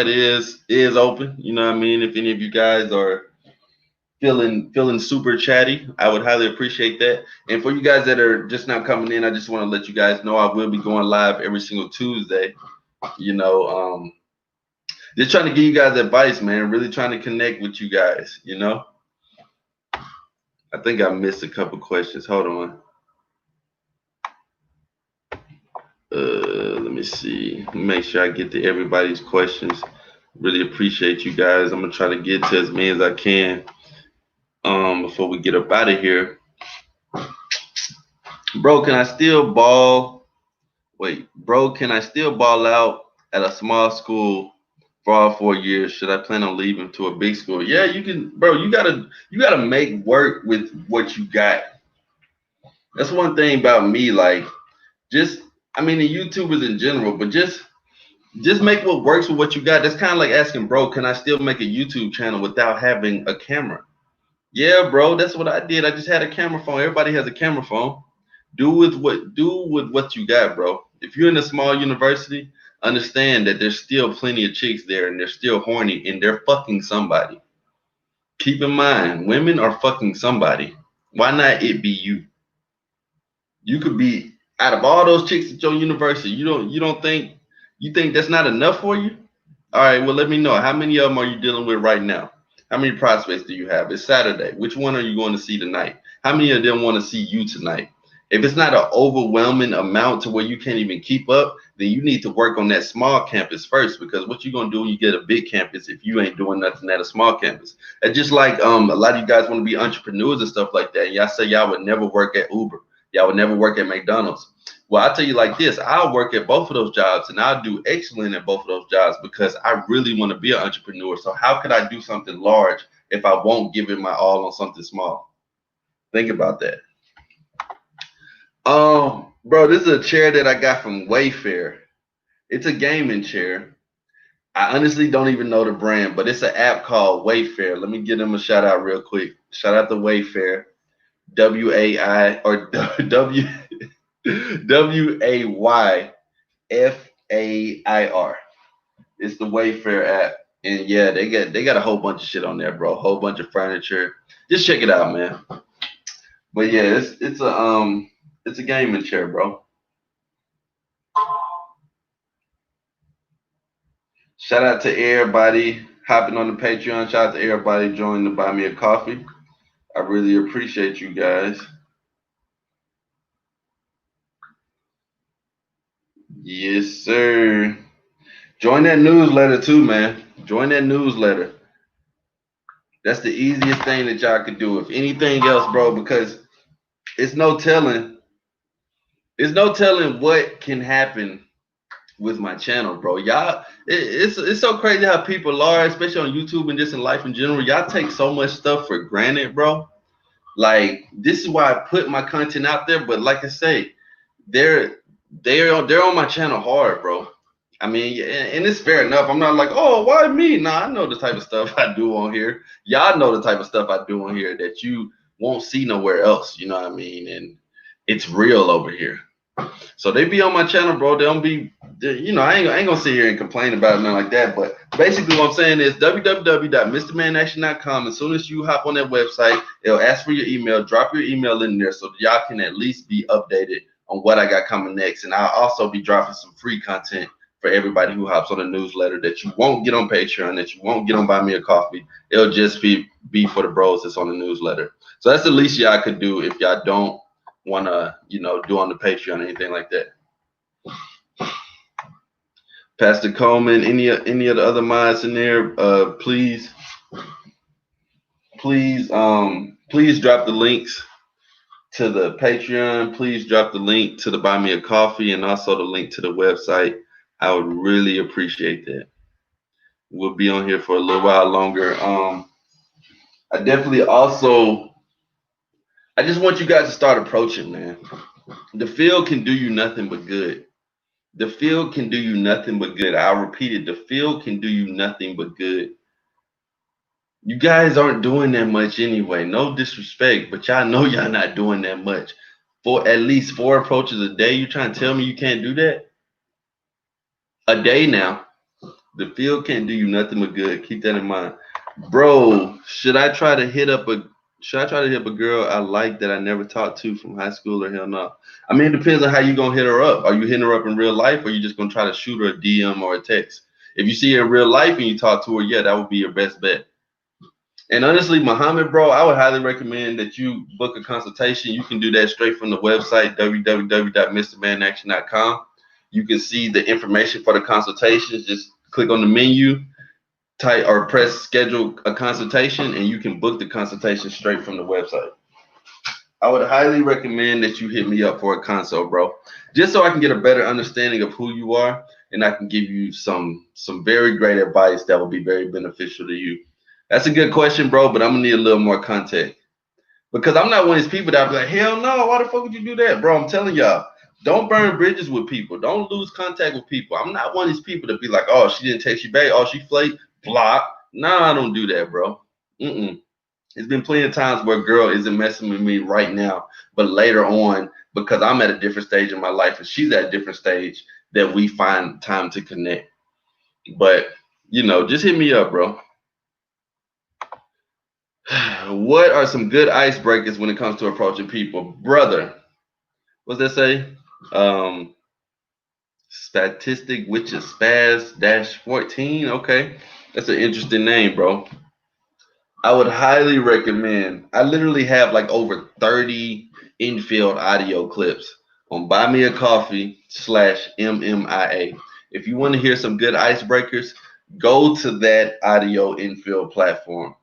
is open. You know what I mean? If any of you guys are feeling super chatty, I would highly appreciate that. And for you guys that are just now coming in, I just want to let you guys know I will be going live every single Tuesday. You know, just trying to give you guys advice, man. Really trying to connect with you guys. You know, I think I missed a couple questions. Hold on. Let me see. Make sure I get to everybody's questions. Really appreciate you guys. I'm gonna try to get to as many as I can before we get up out of here. Bro, can I still ball? Wait, bro, can I still ball out at a small school for all 4 years? Should I plan on leaving to a big school? Yeah, you can, bro. You gotta make work with what you got. That's one thing about me. Like, just I mean, the YouTubers in general, but just make what works with what you got. That's kind of like asking, bro, can I still make a YouTube channel without having a camera? Yeah, bro, that's what I did. I just had a camera phone. Everybody has a camera phone. Do with what you got, bro. If you're in a small university, understand that there's still plenty of chicks there and they're still horny and they're fucking somebody. Keep in mind, women are fucking somebody. Why not it be you? You could be out of all those chicks at your university. You don't think you think that's not enough for you? All right, well let me know. How many of them are you dealing with right now? How many prospects do you have? It's Saturday. Which one are you going to see tonight? How many of them want to see you tonight? If it's not an overwhelming amount to where you can't even keep up, then you need to work on that small campus first. Because what you're gonna do when you get a big campus if you ain't doing nothing at a small campus? It's just like a lot of you guys want to be entrepreneurs and stuff like that. And y'all say y'all would never work at Uber. Y'all would never work at McDonald's. Well, I'll tell you like this, I'll work at both of those jobs and I'll do excellent at both of those jobs because I really want to be an entrepreneur. So how could I do something large if I won't give it my all on something small? Think about that. Bro, this is a chair that I got from Wayfair. It's a gaming chair. I honestly don't even know the brand, but it's an app called Wayfair. Let me give them a shout out real quick. Shout out to Wayfair. WAI or W WAYFAIR. It's the Wayfair app. And yeah, they got a whole bunch of shit on there, bro. A whole bunch of furniture. Just check it out, man. But yeah, it's a gaming chair, bro. Shout out to everybody hopping on the Patreon. Shout out to everybody joining to buy me a coffee. I really appreciate you guys. Yes, sir. Join that newsletter too, man. Join that newsletter. That's the easiest thing that y'all could do. If anything else, bro, because it's no telling. It's no telling what can happen with my channel, bro. Y'all, it's so crazy how people are, especially on YouTube and just in life in general. Y'all take so much stuff for granted, bro. Like this is why I put my content out there. But like I say, they're on my channel hard, bro. I mean, and it's fair enough. I'm not like, oh, why me? Nah, I know the type of stuff I do on here. Y'all know the type of stuff I do on here that you won't see nowhere else. You know what I mean? And it's real over here. So they be on my channel, bro. They don't be, you know, I ain't gonna sit here and complain about it, nothing like that. But basically, what I'm saying is www.mrmanaction.com. As soon as you hop on that website, it'll ask for your email. Drop your email in there so y'all can at least be updated on what I got coming next. And I'll also be dropping some free content for everybody who hops on the newsletter that you won't get on Patreon, that you won't get on Buy Me a Coffee. It'll just be for the bros that's on the newsletter. So that's the least y'all could do if y'all don't want to, you know, do on the Patreon or anything like that. Pastor Coleman, any of the other mods in there, please drop the links to the Patreon, please drop the link to the Buy Me a Coffee and also the link to the website. I would really appreciate that. We'll be on here for a little while longer. I definitely also, I just want you guys to start approaching, man. The field can do you nothing but good. The field can do you nothing but good. I'll repeat it. The field can do you nothing but good. You guys aren't doing that much anyway. No disrespect, but y'all know y'all not doing that much. For at least 4 approaches a day, you trying to tell me you can't do that? A day now. The field can't do you nothing but good. Keep that in mind. Bro, should I try to hit up a girl I like that I never talked to from high school, or hell no? I mean, it depends on how you gonna hit her up. Are you hitting her up in real life, or are you just gonna try to shoot her a DM or a text? If you see her in real life and you talk to her, yeah, that would be your best bet. And honestly, Muhammad, bro, I would highly recommend that you book a consultation. You can do that straight from the website, www.mrmanaction.com. You can see the information for the consultations. Just click on the menu, type or press schedule a consultation, and you can book the consultation straight from the website. I would highly recommend that you hit me up for a consult, bro, just so I can get a better understanding of who you are, and I can give you some very great advice that will be very beneficial to you. That's a good question, bro, but I'm gonna need a little more context, because I'm not one of these people that be like, hell no, why the fuck would you do that, bro? I'm telling y'all, don't burn bridges with people. Don't lose contact with people. I'm not one of these people to be like, oh, she didn't text you back, oh, she flaked, block. Nah, I don't do that, bro. It's been plenty of times where a girl isn't messing with me right now, but later on, because I'm at a different stage in my life and she's at a different stage, that we find time to connect. But, just hit me up, bro. What are some good icebreakers when it comes to approaching people? Brother, what's that say? Statistic, which is spaz-14. Okay. That's an interesting name, bro. I would highly recommend. I literally have like over 30 infield audio clips on Buy Me a Coffee/MMIA. If you want to hear some good icebreakers, go to that audio infield platform.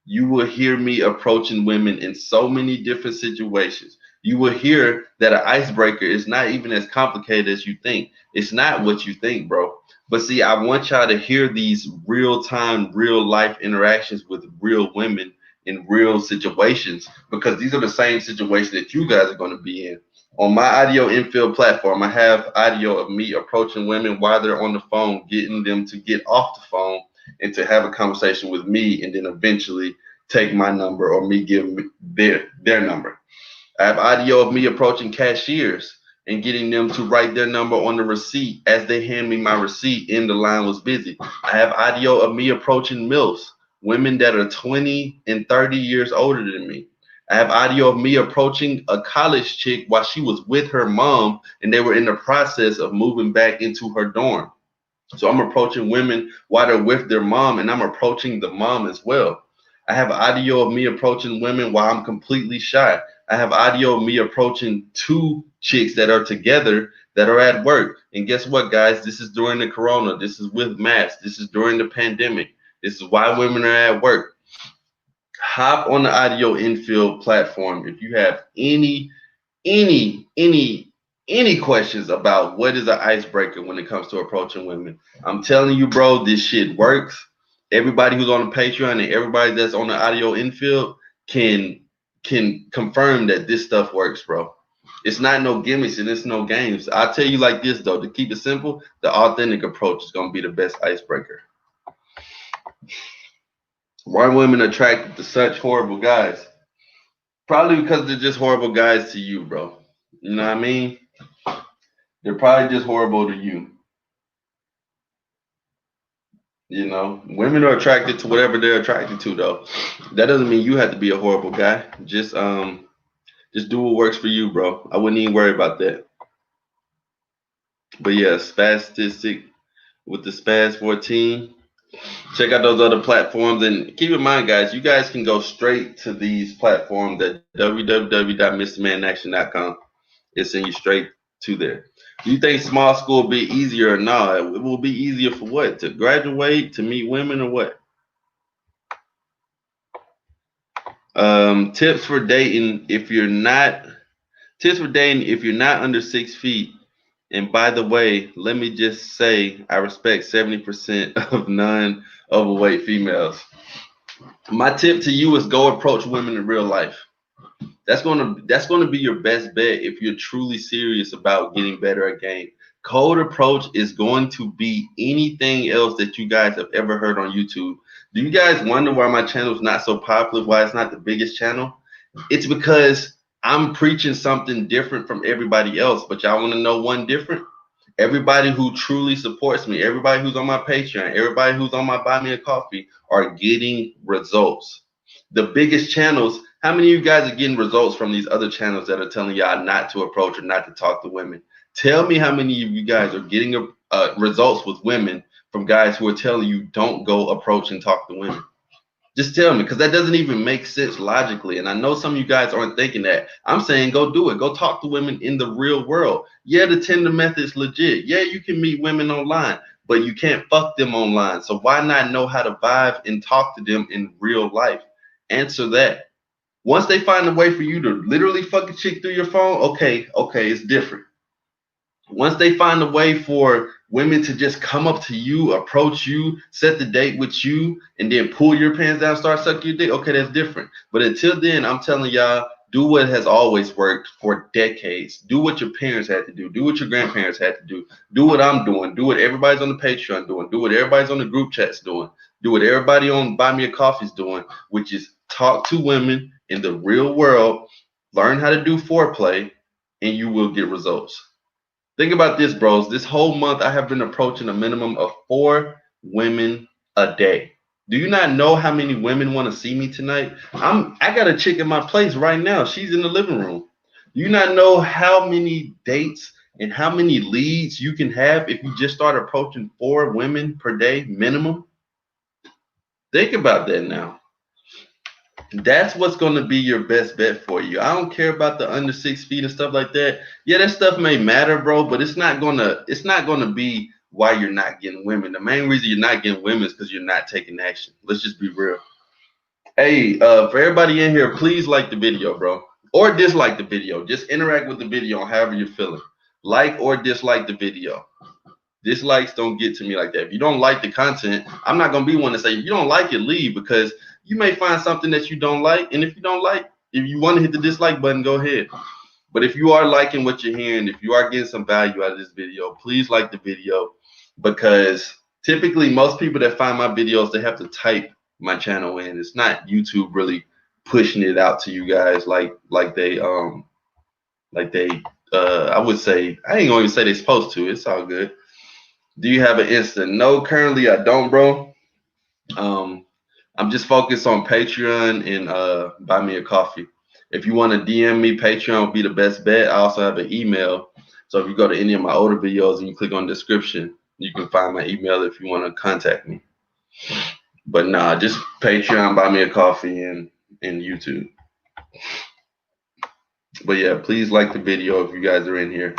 You will hear me approaching women in so many different situations. You will hear that an icebreaker is not even as complicated as you think. It's not what you think, bro. But see, I want y'all to hear these real-time, real-life interactions with real women in real situations, because these are the same situations that you guys are going to be in. On my audio infield platform, I have audio of me approaching women while they're on the phone, getting them to get off the phone and to have a conversation with me, and then eventually take my number or me give their number. I have audio of me approaching cashiers and getting them to write their number on the receipt as they hand me my receipt and the line was busy. I have audio of me approaching MILFs, women that are 20 and 30 years older than me. I have audio of me approaching a college chick while she was with her mom and they were in the process of moving back into her dorm. So I'm approaching women while they're with their mom, and I'm approaching the mom as well. I have audio of me approaching women while I'm completely shy. I have audio of me approaching 2 chicks that are together that are at work. And guess what, guys? This is during the corona. This is with masks. This is during the pandemic. This is why women are at work. Hop on the audio infield platform if you have any questions about what is an icebreaker when it comes to approaching women. I'm telling you, bro, this shit works. Everybody who's on the Patreon and everybody that's on the audio infield can confirm that this stuff works, bro. It's not no gimmicks and it's no games. I'll tell you like this, though, to keep it simple, the authentic approach is going to be the best icebreaker. Why are women attracted to such horrible guys? Probably because they're just horrible guys to you, bro. You know what I mean? They're probably just horrible to you. Women are attracted to whatever they're attracted to, though. That doesn't mean you have to be a horrible guy. Just do what works for you, bro. I wouldn't even worry about that. But yeah, Spastic with the Spaz-14. Check out those other platforms, and keep in mind, guys, you guys can go straight to these platforms at www.mrmanaction.com. It sends you straight to there. Do you think small school will be easier or not? It will be easier for what? To graduate, to meet women, or what? Tips for dating if you're not under 6 feet. And by the way, let me just say I respect 70% of non-overweight females. My tip to you is go approach women in real life. That's gonna be your best bet if you're truly serious about getting better at game. Cold approach is going to be anything else that you guys have ever heard on YouTube. Do you guys wonder why my channel is not so popular? Why it's not the biggest channel? It's because I'm preaching something different from everybody else. But y'all want to know one different? Everybody who truly supports me, everybody who's on my Patreon, everybody who's on my Buy Me a Coffee are getting results. The biggest channels, how many of you guys are getting results from these other channels that are telling y'all not to approach or not to talk to women? Tell me how many of you guys are getting results with women from guys who are telling you don't go approach and talk to women. Just tell me, because that doesn't even make sense logically. And I know some of you guys aren't thinking that. I'm saying go do it. Go talk to women in the real world. Yeah, the Tinder method's legit. Yeah, you can meet women online, but you can't fuck them online. So why not know how to vibe and talk to them in real life? Answer that. Once they find a way for you to literally fuck a chick through your phone, okay, it's different. Once they find a way for women to just come up to you, approach you, set the date with you, and then pull your pants down, start sucking your dick, okay, that's different. But until then, I'm telling y'all, do what has always worked for decades. Do what your parents had to do. Do what your grandparents had to do. Do what I'm doing. Do what everybody's on the Patreon doing. Do what everybody's on the group chats doing. Do what everybody on Buy Me a Coffee's doing, which is talk to women in the real world, learn how to do foreplay, and you will get results. Think about this, bros. This whole month, I have been approaching a minimum of 4 women a day. Do you not know how many women want to see me tonight? I got a chick in my place right now. She's in the living room. Do you not know how many dates and how many leads you can have if you just start approaching 4 women per day minimum? Think about that now. That's what's going to be your best bet for you. I don't care about the under 6 feet and stuff like that. Yeah, that stuff may matter, bro, but it's not gonna be why you're not getting women. The main reason you're not getting women is because you're not taking action. Let's just be real. Hey, for everybody in here, please like the video, bro, or dislike the video. Just interact with the video on however you're feeling. Like or dislike the video. Dislikes don't get to me like that. If you don't like the content, I'm not gonna be one to say, if you don't like it, leave, because you may find something that you don't like. And if you don't like, if you want to hit the dislike button, go ahead. But if you are liking what you're hearing, if you are getting some value out of this video, please like the video, because typically most people that find my videos, they have to type my channel in. It's not YouTube really pushing it out to you guys like they I would say, I ain't gonna even say they're supposed to. It's all good. Do you have an Insta? No, currently I don't, bro. I'm just focused on Patreon and Buy Me a Coffee. If you want to DM me, Patreon will be the best bet. I also have an email. So if you go to any of my older videos and you click on the description, you can find my email if you want to contact me. But nah, just Patreon, Buy Me a Coffee, and YouTube. But yeah, please like the video if you guys are in here.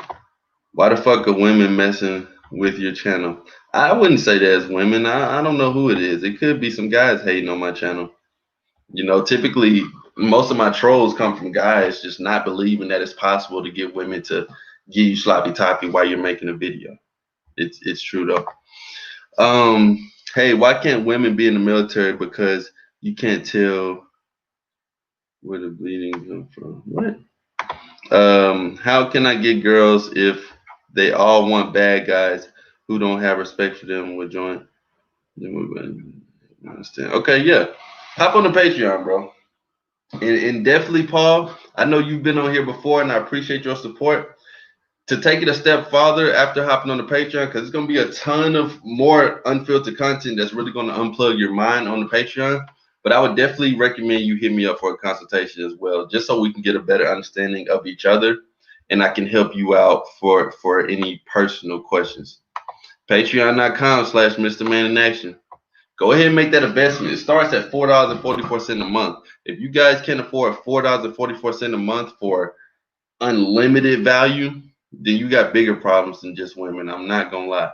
Why the fuck are women messing with your channel? I wouldn't say that as women. I don't know who it is. It could be some guys hating on my channel. You know, typically most of my trolls come from guys just not believing that it's possible to get women to give you sloppy toppy while you're making a video. It's true though. Hey, why can't women be in the military? Because you can't tell where the bleeding comes from. What? How can I get girls if they all want bad guys who don't have respect for them will join? Understand? Okay, yeah. Hop on the Patreon, bro. And definitely, Paul, I know you've been on here before, and I appreciate your support. To take it a step farther after hopping on the Patreon, because it's going to be a ton of more unfiltered content that's really going to unplug your mind on the Patreon. But I would definitely recommend you hit me up for a consultation as well, just so we can get a better understanding of each other, and I can help you out for any personal questions. Patreon.com/Mr. Man in Action. Go ahead and make that investment. It starts at $4.44 a month. If you guys can't afford $4.44 a month for unlimited value, then you got bigger problems than just women. I'm not gonna lie.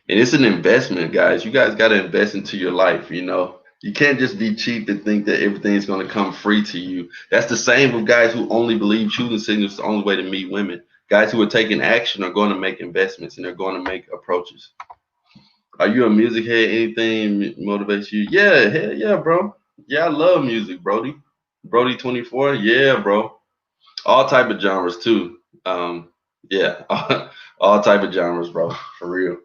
And it's an investment, guys. You guys got to invest into your life. You know, You can't just be cheap and think that everything's going to come free to you. That's the same with guys who only believe choosing signals is the only way to meet women. Guys who are taking action are going to make investments and they're going to make approaches. Are you a music head? Anything motivates you? Yeah, hell yeah, bro. Yeah, I love music, Brody. Brody 24. Yeah, bro. All type of genres too. Yeah, all type of genres, bro. For real.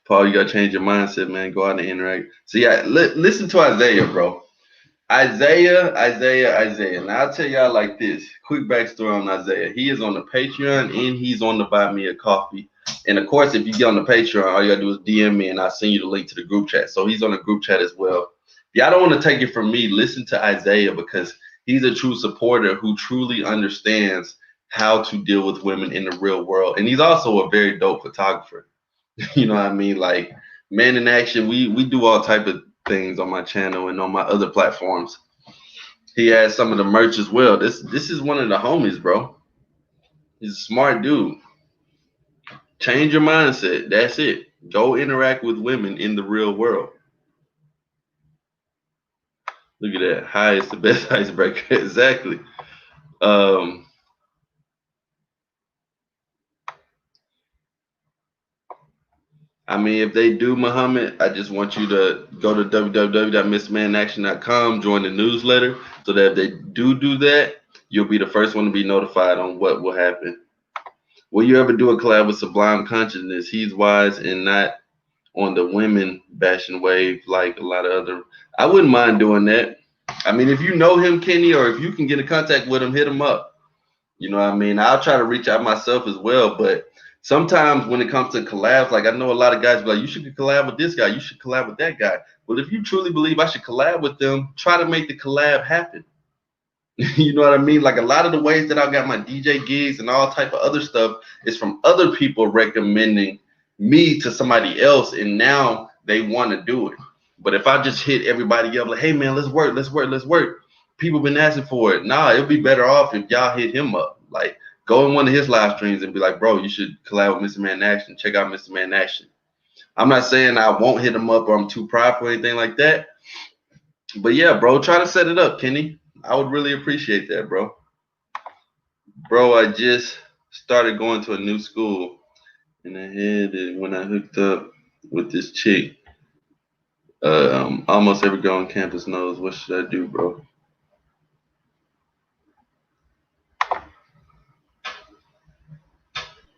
Paul, you gotta change your mindset, man. Go out and interact. So yeah, listen to Isaiah, bro. Isaiah. Now I'll tell y'all like this. Quick backstory on Isaiah. He is on the Patreon and he's on the Buy Me a Coffee. And of course, if you get on the Patreon, all you gotta do is DM me and I'll send you the link to the group chat. So he's on the group chat as well. Y'all don't want to take it from me. Listen to Isaiah because he's a true supporter who truly understands how to deal with women in the real world. And he's also a very dope photographer. You know what I mean? Like Man in Action, we do all type of things on my channel and on my other platforms. He has some of the merch as well. This is one of the homies, bro. He's a smart dude. Change your mindset. That's it. Go interact with women in the real world. Look at that. High is the best icebreaker. Exactly. I mean, if they do, Muhammad, I just want you to go to www.mrmanaction.com, join the newsletter, so that if they do that, you'll be the first one to be notified on what will happen. Will you ever do a collab with Sublime Consciousness? He's wise and not on the women bashing wave like a lot of other. I wouldn't mind doing that. I mean, if you know him, Kenny, or if you can get in contact with him, hit him up. You know what I mean? I'll try to reach out myself as well, but sometimes when it comes to collabs, like I know a lot of guys be like, you should collab with this guy, you should collab with that guy. But if you truly believe I should collab with them, try to make the collab happen. You know what I mean? Like a lot of the ways that I got my DJ gigs and all type of other stuff is from other people recommending me to somebody else, and now they want to do it. But if I just hit everybody up like, hey man, let's work. People been asking for it. Nah, it'll be better off if y'all hit him up. Like go in one of his live streams and be like, bro, you should collab with Mr. Man in Action. Check out Mr. Man in Action. I'm not saying I won't hit him up or I'm too prideful or anything like that. But yeah, bro, try to set it up, Kenny. I would really appreciate that, bro. Bro, I just started going to a new school and I had it when I hooked up with this chick. Almost every girl on campus knows. What should I do, bro?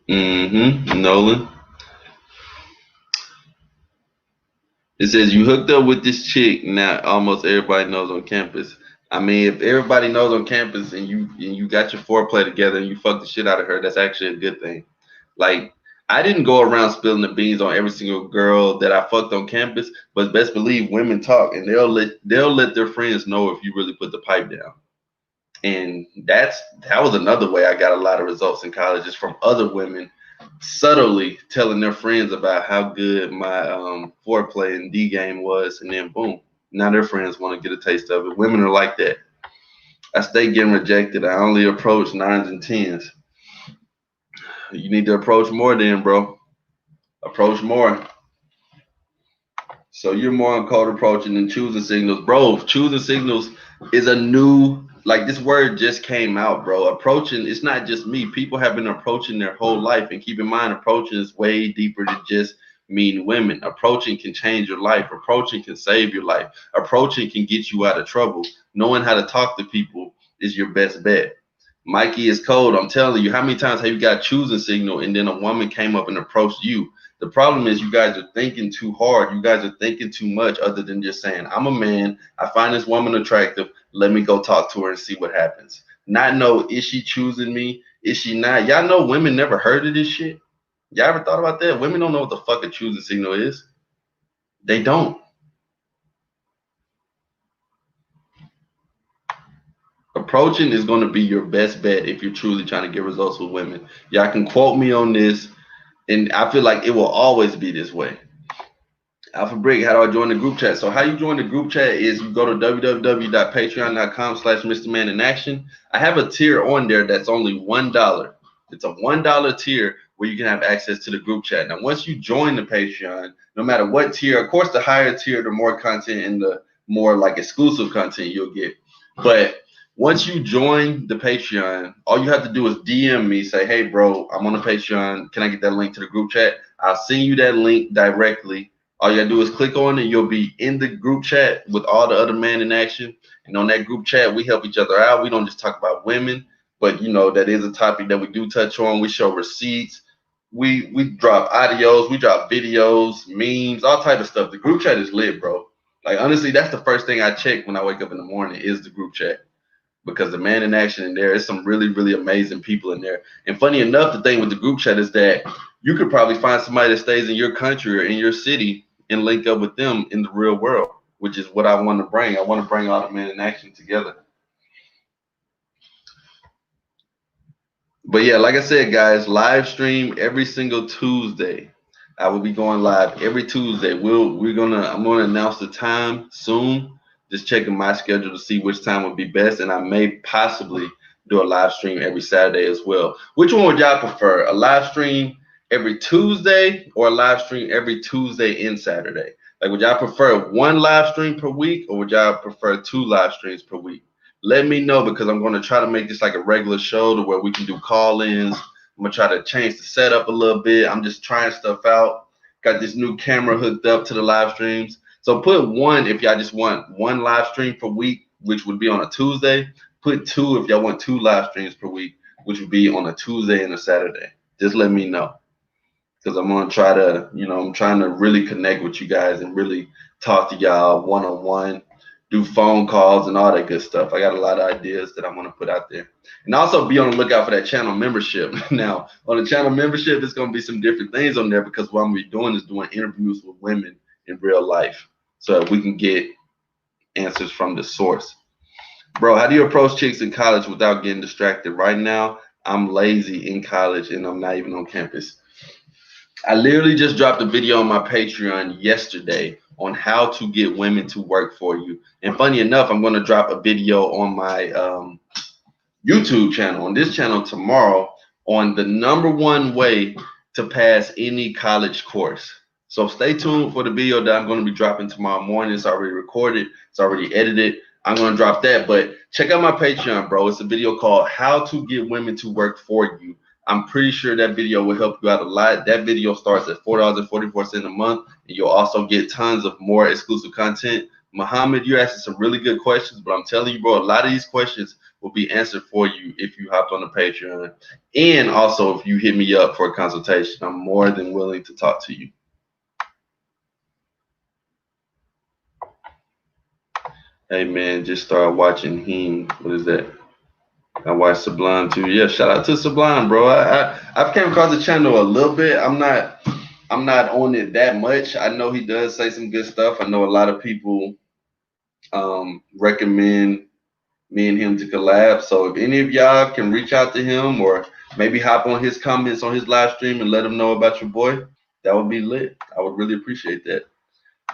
Nolan. It says you hooked up with this chick. Now almost everybody knows on campus. I mean, if everybody knows on campus and you got your foreplay together and you fuck the shit out of her, that's actually a good thing. Like I didn't go around spilling the beans on every single girl that I fucked on campus, but best believe women talk and they'll let their friends know if you really put the pipe down. And that was another way I got a lot of results in college, is from other women subtly telling their friends about how good my foreplay and D game was, and then boom, now their friends want to get a taste of it. Women are like that. I stay getting rejected. I only approach 9s and 10s. You need to approach more then, bro. Approach more. So you're more on cold approaching than choosing signals. Bro, choosing signals is a new, like this word just came out, bro. Approaching, it's not just me. People have been approaching their whole life. And keep in mind, approaching is way deeper than just mean women. Approaching can change your life. Approaching can save your life. Approaching can get you out of trouble. Knowing how to talk to people is your best bet. Mikey is cold. I'm telling you, how many times have you got choosing signal and then a woman came up and approached you? The problem is you guys are thinking too hard. You guys are thinking too much other than just saying, I'm a man. I find this woman attractive. Let me go talk to her and see what happens. Not know, is she choosing me? Is she not? Y'all know women never heard of this shit. Y'all ever thought about that? Women don't know what the fuck a choosing signal is. They don't. Approaching is going to be your best bet if you're truly trying to get results with women. Y'all can quote me on this. And I feel like it will always be this way. Alpha Brick, how do I join the group chat? So how you join the group chat is you go to www.patreon.com/MrManInAction. I have a tier on there that's only $1. It's a $1 tier where you can have access to the group chat. Now, once you join the Patreon, no matter what tier, of course, the higher tier, the more content and the more like exclusive content you'll get. But once you join the Patreon, all you have to do is DM me, say, hey, bro, I'm on the Patreon. Can I get that link to the group chat? I'll send you that link directly. All you gotta do is click on it. You'll be in the group chat with all the other men in action. And on that group chat, we help each other out. We don't just talk about women, but you know, that is a topic that we do touch on. We show receipts. We drop audios, we drop videos, memes, all type of stuff. The group chat is lit, bro. Like honestly, that's the first thing I check when I wake up in the morning is the group chat. Because the man in action in there is some really, really amazing people in there. And funny enough, the thing with the group chat is that you could probably find somebody that stays in your country or in your city and link up with them in the real world, which is what I want to bring. I want to bring all the men in action together. But yeah, like I said, guys, live stream every single Tuesday. I will be going live every Tuesday. I'm gonna announce the time soon. Just checking my schedule to see which time would be best, and I may possibly do a live stream every Saturday as well. Which one would y'all prefer? A live stream every Tuesday or a live stream every Tuesday and Saturday? Like, would y'all prefer one live stream per week or would y'all prefer 2 live streams per week? Let me know because I'm going to try to make this like a regular show to where we can do call-ins. I'm going to try to change the setup a little bit. I'm just trying stuff out. Got this new camera hooked up to the live streams. So put 1 if y'all just want 1 live stream per week, which would be on a Tuesday. Put 2 if y'all want 2 live streams per week, which would be on a Tuesday and a Saturday. Just let me know. Because I'm going to try to, I'm trying to really connect with you guys and really talk to y'all one-on-one, do phone calls and all that good stuff. I got a lot of ideas that I want to put out there. And also be on the lookout for that channel membership. Now, on the channel membership, there's going to be some different things on there because what I'm going to be doing is doing interviews with women in real life so that we can get answers from the source. Bro, how do you approach chicks in college without getting distracted? Right now, I'm lazy in college and I'm not even on campus. I literally just dropped a video on my Patreon yesterday on how to get women to work for you. And funny enough, I'm going to drop a video on my YouTube channel, on this channel tomorrow, on the #1 way to pass any college course. So stay tuned for the video that I'm going to be dropping tomorrow morning. It's already recorded. It's already edited. I'm going to drop that. But check out my Patreon, bro. It's a video called How to Get Women to Work for You. I'm pretty sure that video will help you out a lot. That video starts at $4.44 a month, and you'll also get tons of more exclusive content. Muhammad, you're asking some really good questions, but I'm telling you, bro, a lot of these questions will be answered for you if you hopped on the Patreon. And also, if you hit me up for a consultation, I'm more than willing to talk to you. Hey, man, just started watching him. What is that? I watched Sublime too. Yeah, shout out to Sublime, bro. I've came across the channel a little bit. I'm not on it that much. I know he does say some good stuff. I know a lot of people recommend me and him to collab. So if any of y'all can reach out to him or maybe hop on his comments on his live stream and let him know about your boy, that would be lit. I would really appreciate that.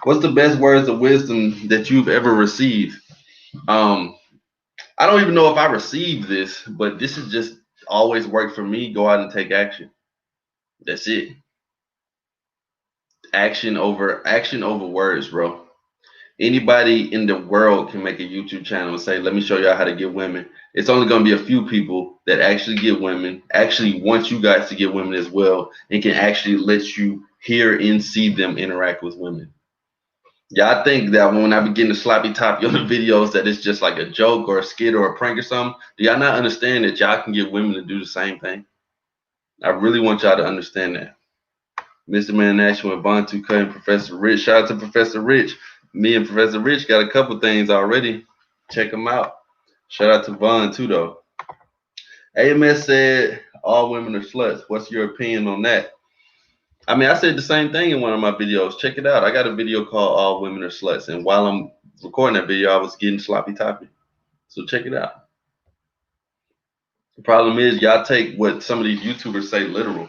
What's the best words of wisdom that you've ever received? I don't even know if I received this, but this has just always worked for me. Go out and take action. That's it. Action over words, bro. Anybody in the world can make a YouTube channel and say, let me show y'all how to get women. It's only going to be a few people that actually get women, actually want you guys to get women as well, and can actually let you hear and see them interact with women. Y'all think that when I begin to sloppy top your videos that it's just like a joke or a skit or a prank or something? Do y'all not understand that y'all can get women to do the same thing? I really want y'all to understand that. Mr. Man in Action with Bond 2K and Professor Rich. Shout out to Professor Rich. Me and Professor Rich got a couple things already. Check them out. Shout out to Vaughn too, though. AMS said all women are sluts. What's your opinion on that? I mean, I said the same thing in one of my videos. Check it out. I got a video called All Women Are Sluts. And while I'm recording that video, I was getting sloppy toppy. So check it out. The problem is y'all take what some of these YouTubers say literal.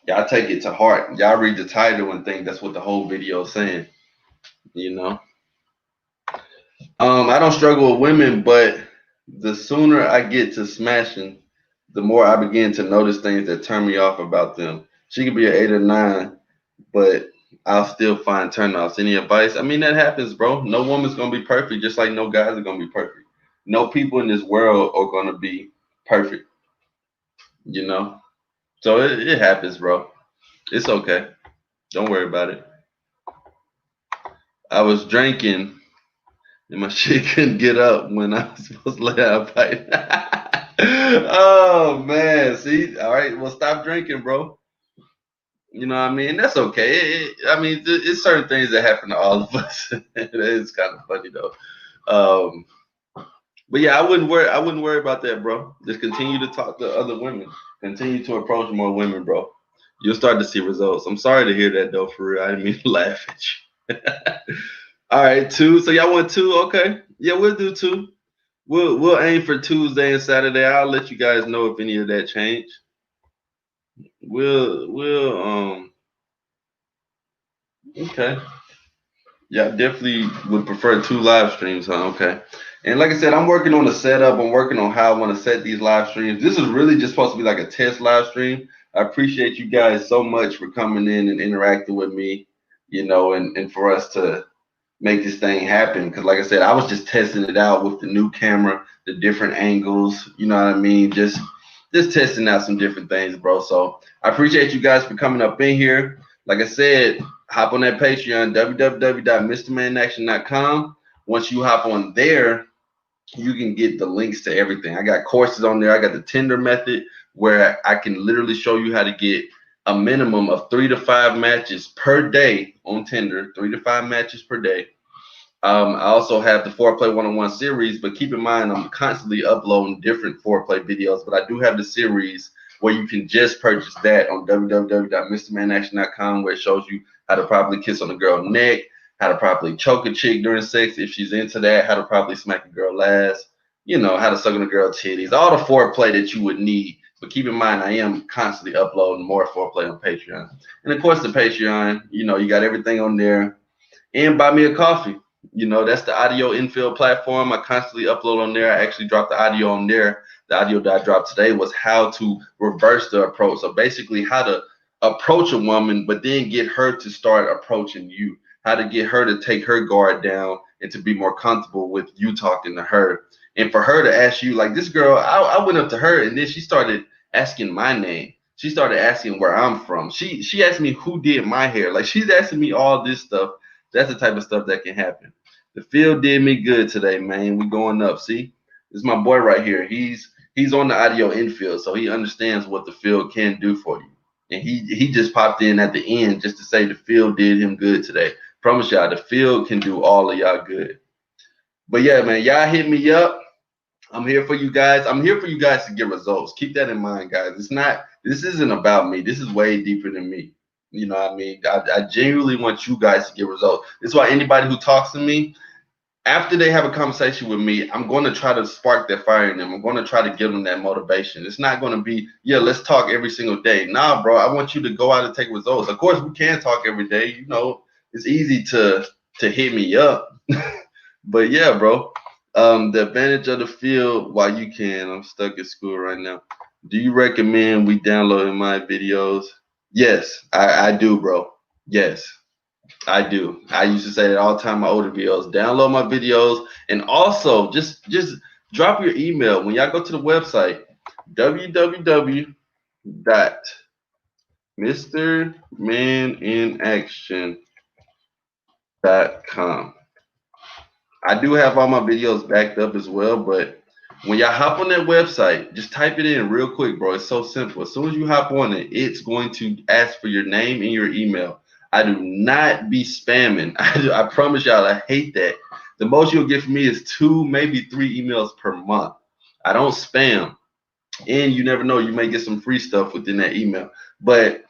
Y'all take it to heart. Y'all read the title and think that's what the whole video is saying. You know? I don't struggle with women, but the sooner I get to smashing, the more I begin to notice things that turn me off about them. She could be an 8 or 9, but I'll still find turnoffs. Any advice? I mean, that happens, bro. No woman's gonna be perfect, just like no guys are gonna be perfect. No people in this world are gonna be perfect, you know. So it happens, bro. It's okay. Don't worry about it. I was drinking and my shit couldn't get up when I was supposed to lay out a fight. Oh man, see, all right, well stop drinking, bro. You know what I mean? That's okay. I mean, it's certain things that happen to all of us. It is kind of funny though. Um, but yeah, I wouldn't worry about that, bro. Just continue to talk to other women. Continue to approach more women, bro. You'll start to see results. I'm sorry to hear that though, for real. I didn't mean to laugh at you. All right, 2. So y'all want 2? Okay. Yeah, we'll do 2. We'll aim for Tuesday and Saturday. I'll let you guys know if any of that change. We'll okay. Yeah, I definitely would prefer 2 live streams, huh? Okay. And like I said, I'm working on the setup. I'm working on how I want to set these live streams. This is really just supposed to be like a test live stream. I appreciate you guys so much for coming in and interacting with me, and for us to make this thing happen. Because like I said, I was just testing it out with the new camera, the different angles, you know what I mean? Just testing out some different things, bro. So I appreciate you guys for coming up in here. Like I said, hop on that Patreon, www.mrmanaction.com. Once you hop on there, you can get the links to everything. I got courses on there. I got the Tinder method where I can literally show you how to get a minimum of 3 to 5 matches per day on Tinder, 3 to 5 matches per day. I also have the foreplay one-on-one series, but keep in mind I'm constantly uploading different foreplay videos. But I do have the series where you can just purchase that on www.mrmanaction.com, where it shows you how to properly kiss on a girl's neck, how to properly choke a chick during sex if she's into that, how to properly smack a girl ass, how to suck on a girl's titties, all the foreplay that you would need. But keep in mind, I am constantly uploading more foreplay on Patreon. And of course, the Patreon, you got everything on there. And buy me a coffee. That's the audio infill platform. I constantly upload on there. I actually dropped the audio on there. The audio that I dropped today was how to reverse the approach. So basically how to approach a woman, but then get her to start approaching you. How to get her to take her guard down and to be more comfortable with you talking to her. And for her to ask you, like this girl, I went up to her and then she started asking my name. She started asking where I'm from. She asked me who did my hair. Like she's asking me all this stuff. That's the type of stuff that can happen. The field did me good today, man. We going up. See, this is my boy right here. He's on the audio infield, so he understands what the field can do for you. And he just popped in at the end just to say the field did him good today. Promise y'all, the field can do all of y'all good. But yeah, man, y'all hit me up. I'm here for you guys. I'm here for you guys to get results. Keep that in mind, guys. This isn't about me. This is way deeper than me. You know what I mean? I genuinely want you guys to get results. This is why anybody who talks to me, after they have a conversation with me, I'm going to try to spark that fire in them. I'm going to try to give them that motivation. It's not going to be, yeah, let's talk every single day. Nah, bro, I want you to go out and take results. Of course, we can talk every day. It's easy to hit me up. But yeah, bro, the advantage of the field while you can. I'm stuck at school right now. Do you recommend we downloading my videos? Yes, I do, bro. Yes, I do. I used to say that all the time in my older videos. Download my videos, and also just drop your email when y'all go to the website www.mrmaninaction.com. I do have all my videos backed up as well, but when y'all hop on that website, just type it in real quick, bro. It's so simple. As soon as you hop on it, it's going to ask for your name and your email. I do not be spamming. I promise y'all, I hate that. The most you'll get from me is 2, maybe 3 emails per month. I don't spam. And you never know, you may get some free stuff within that email. But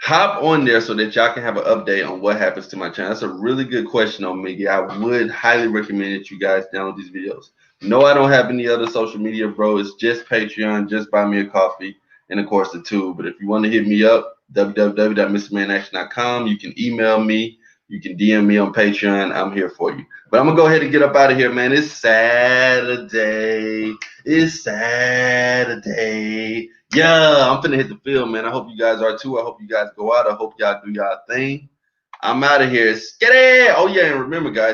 hop on there so that y'all can have an update on what happens to my channel. That's a really good question on Miggy. I would highly recommend that you guys download these videos. No, I don't have any other social media, bro. It's just Patreon, just buy me a coffee, and of course the tube. But if you want to hit me up, www.mrmanaction.com. You can email me. You can DM me on Patreon. I'm here for you. But I'm going to go ahead and get up out of here, man. It's Saturday. It's Saturday. Yeah, I'm finna hit the field, man. I hope you guys are too. I hope you guys go out. I hope y'all do y'all thing. I'm out of here. Skitty! Oh, yeah, and remember, guys,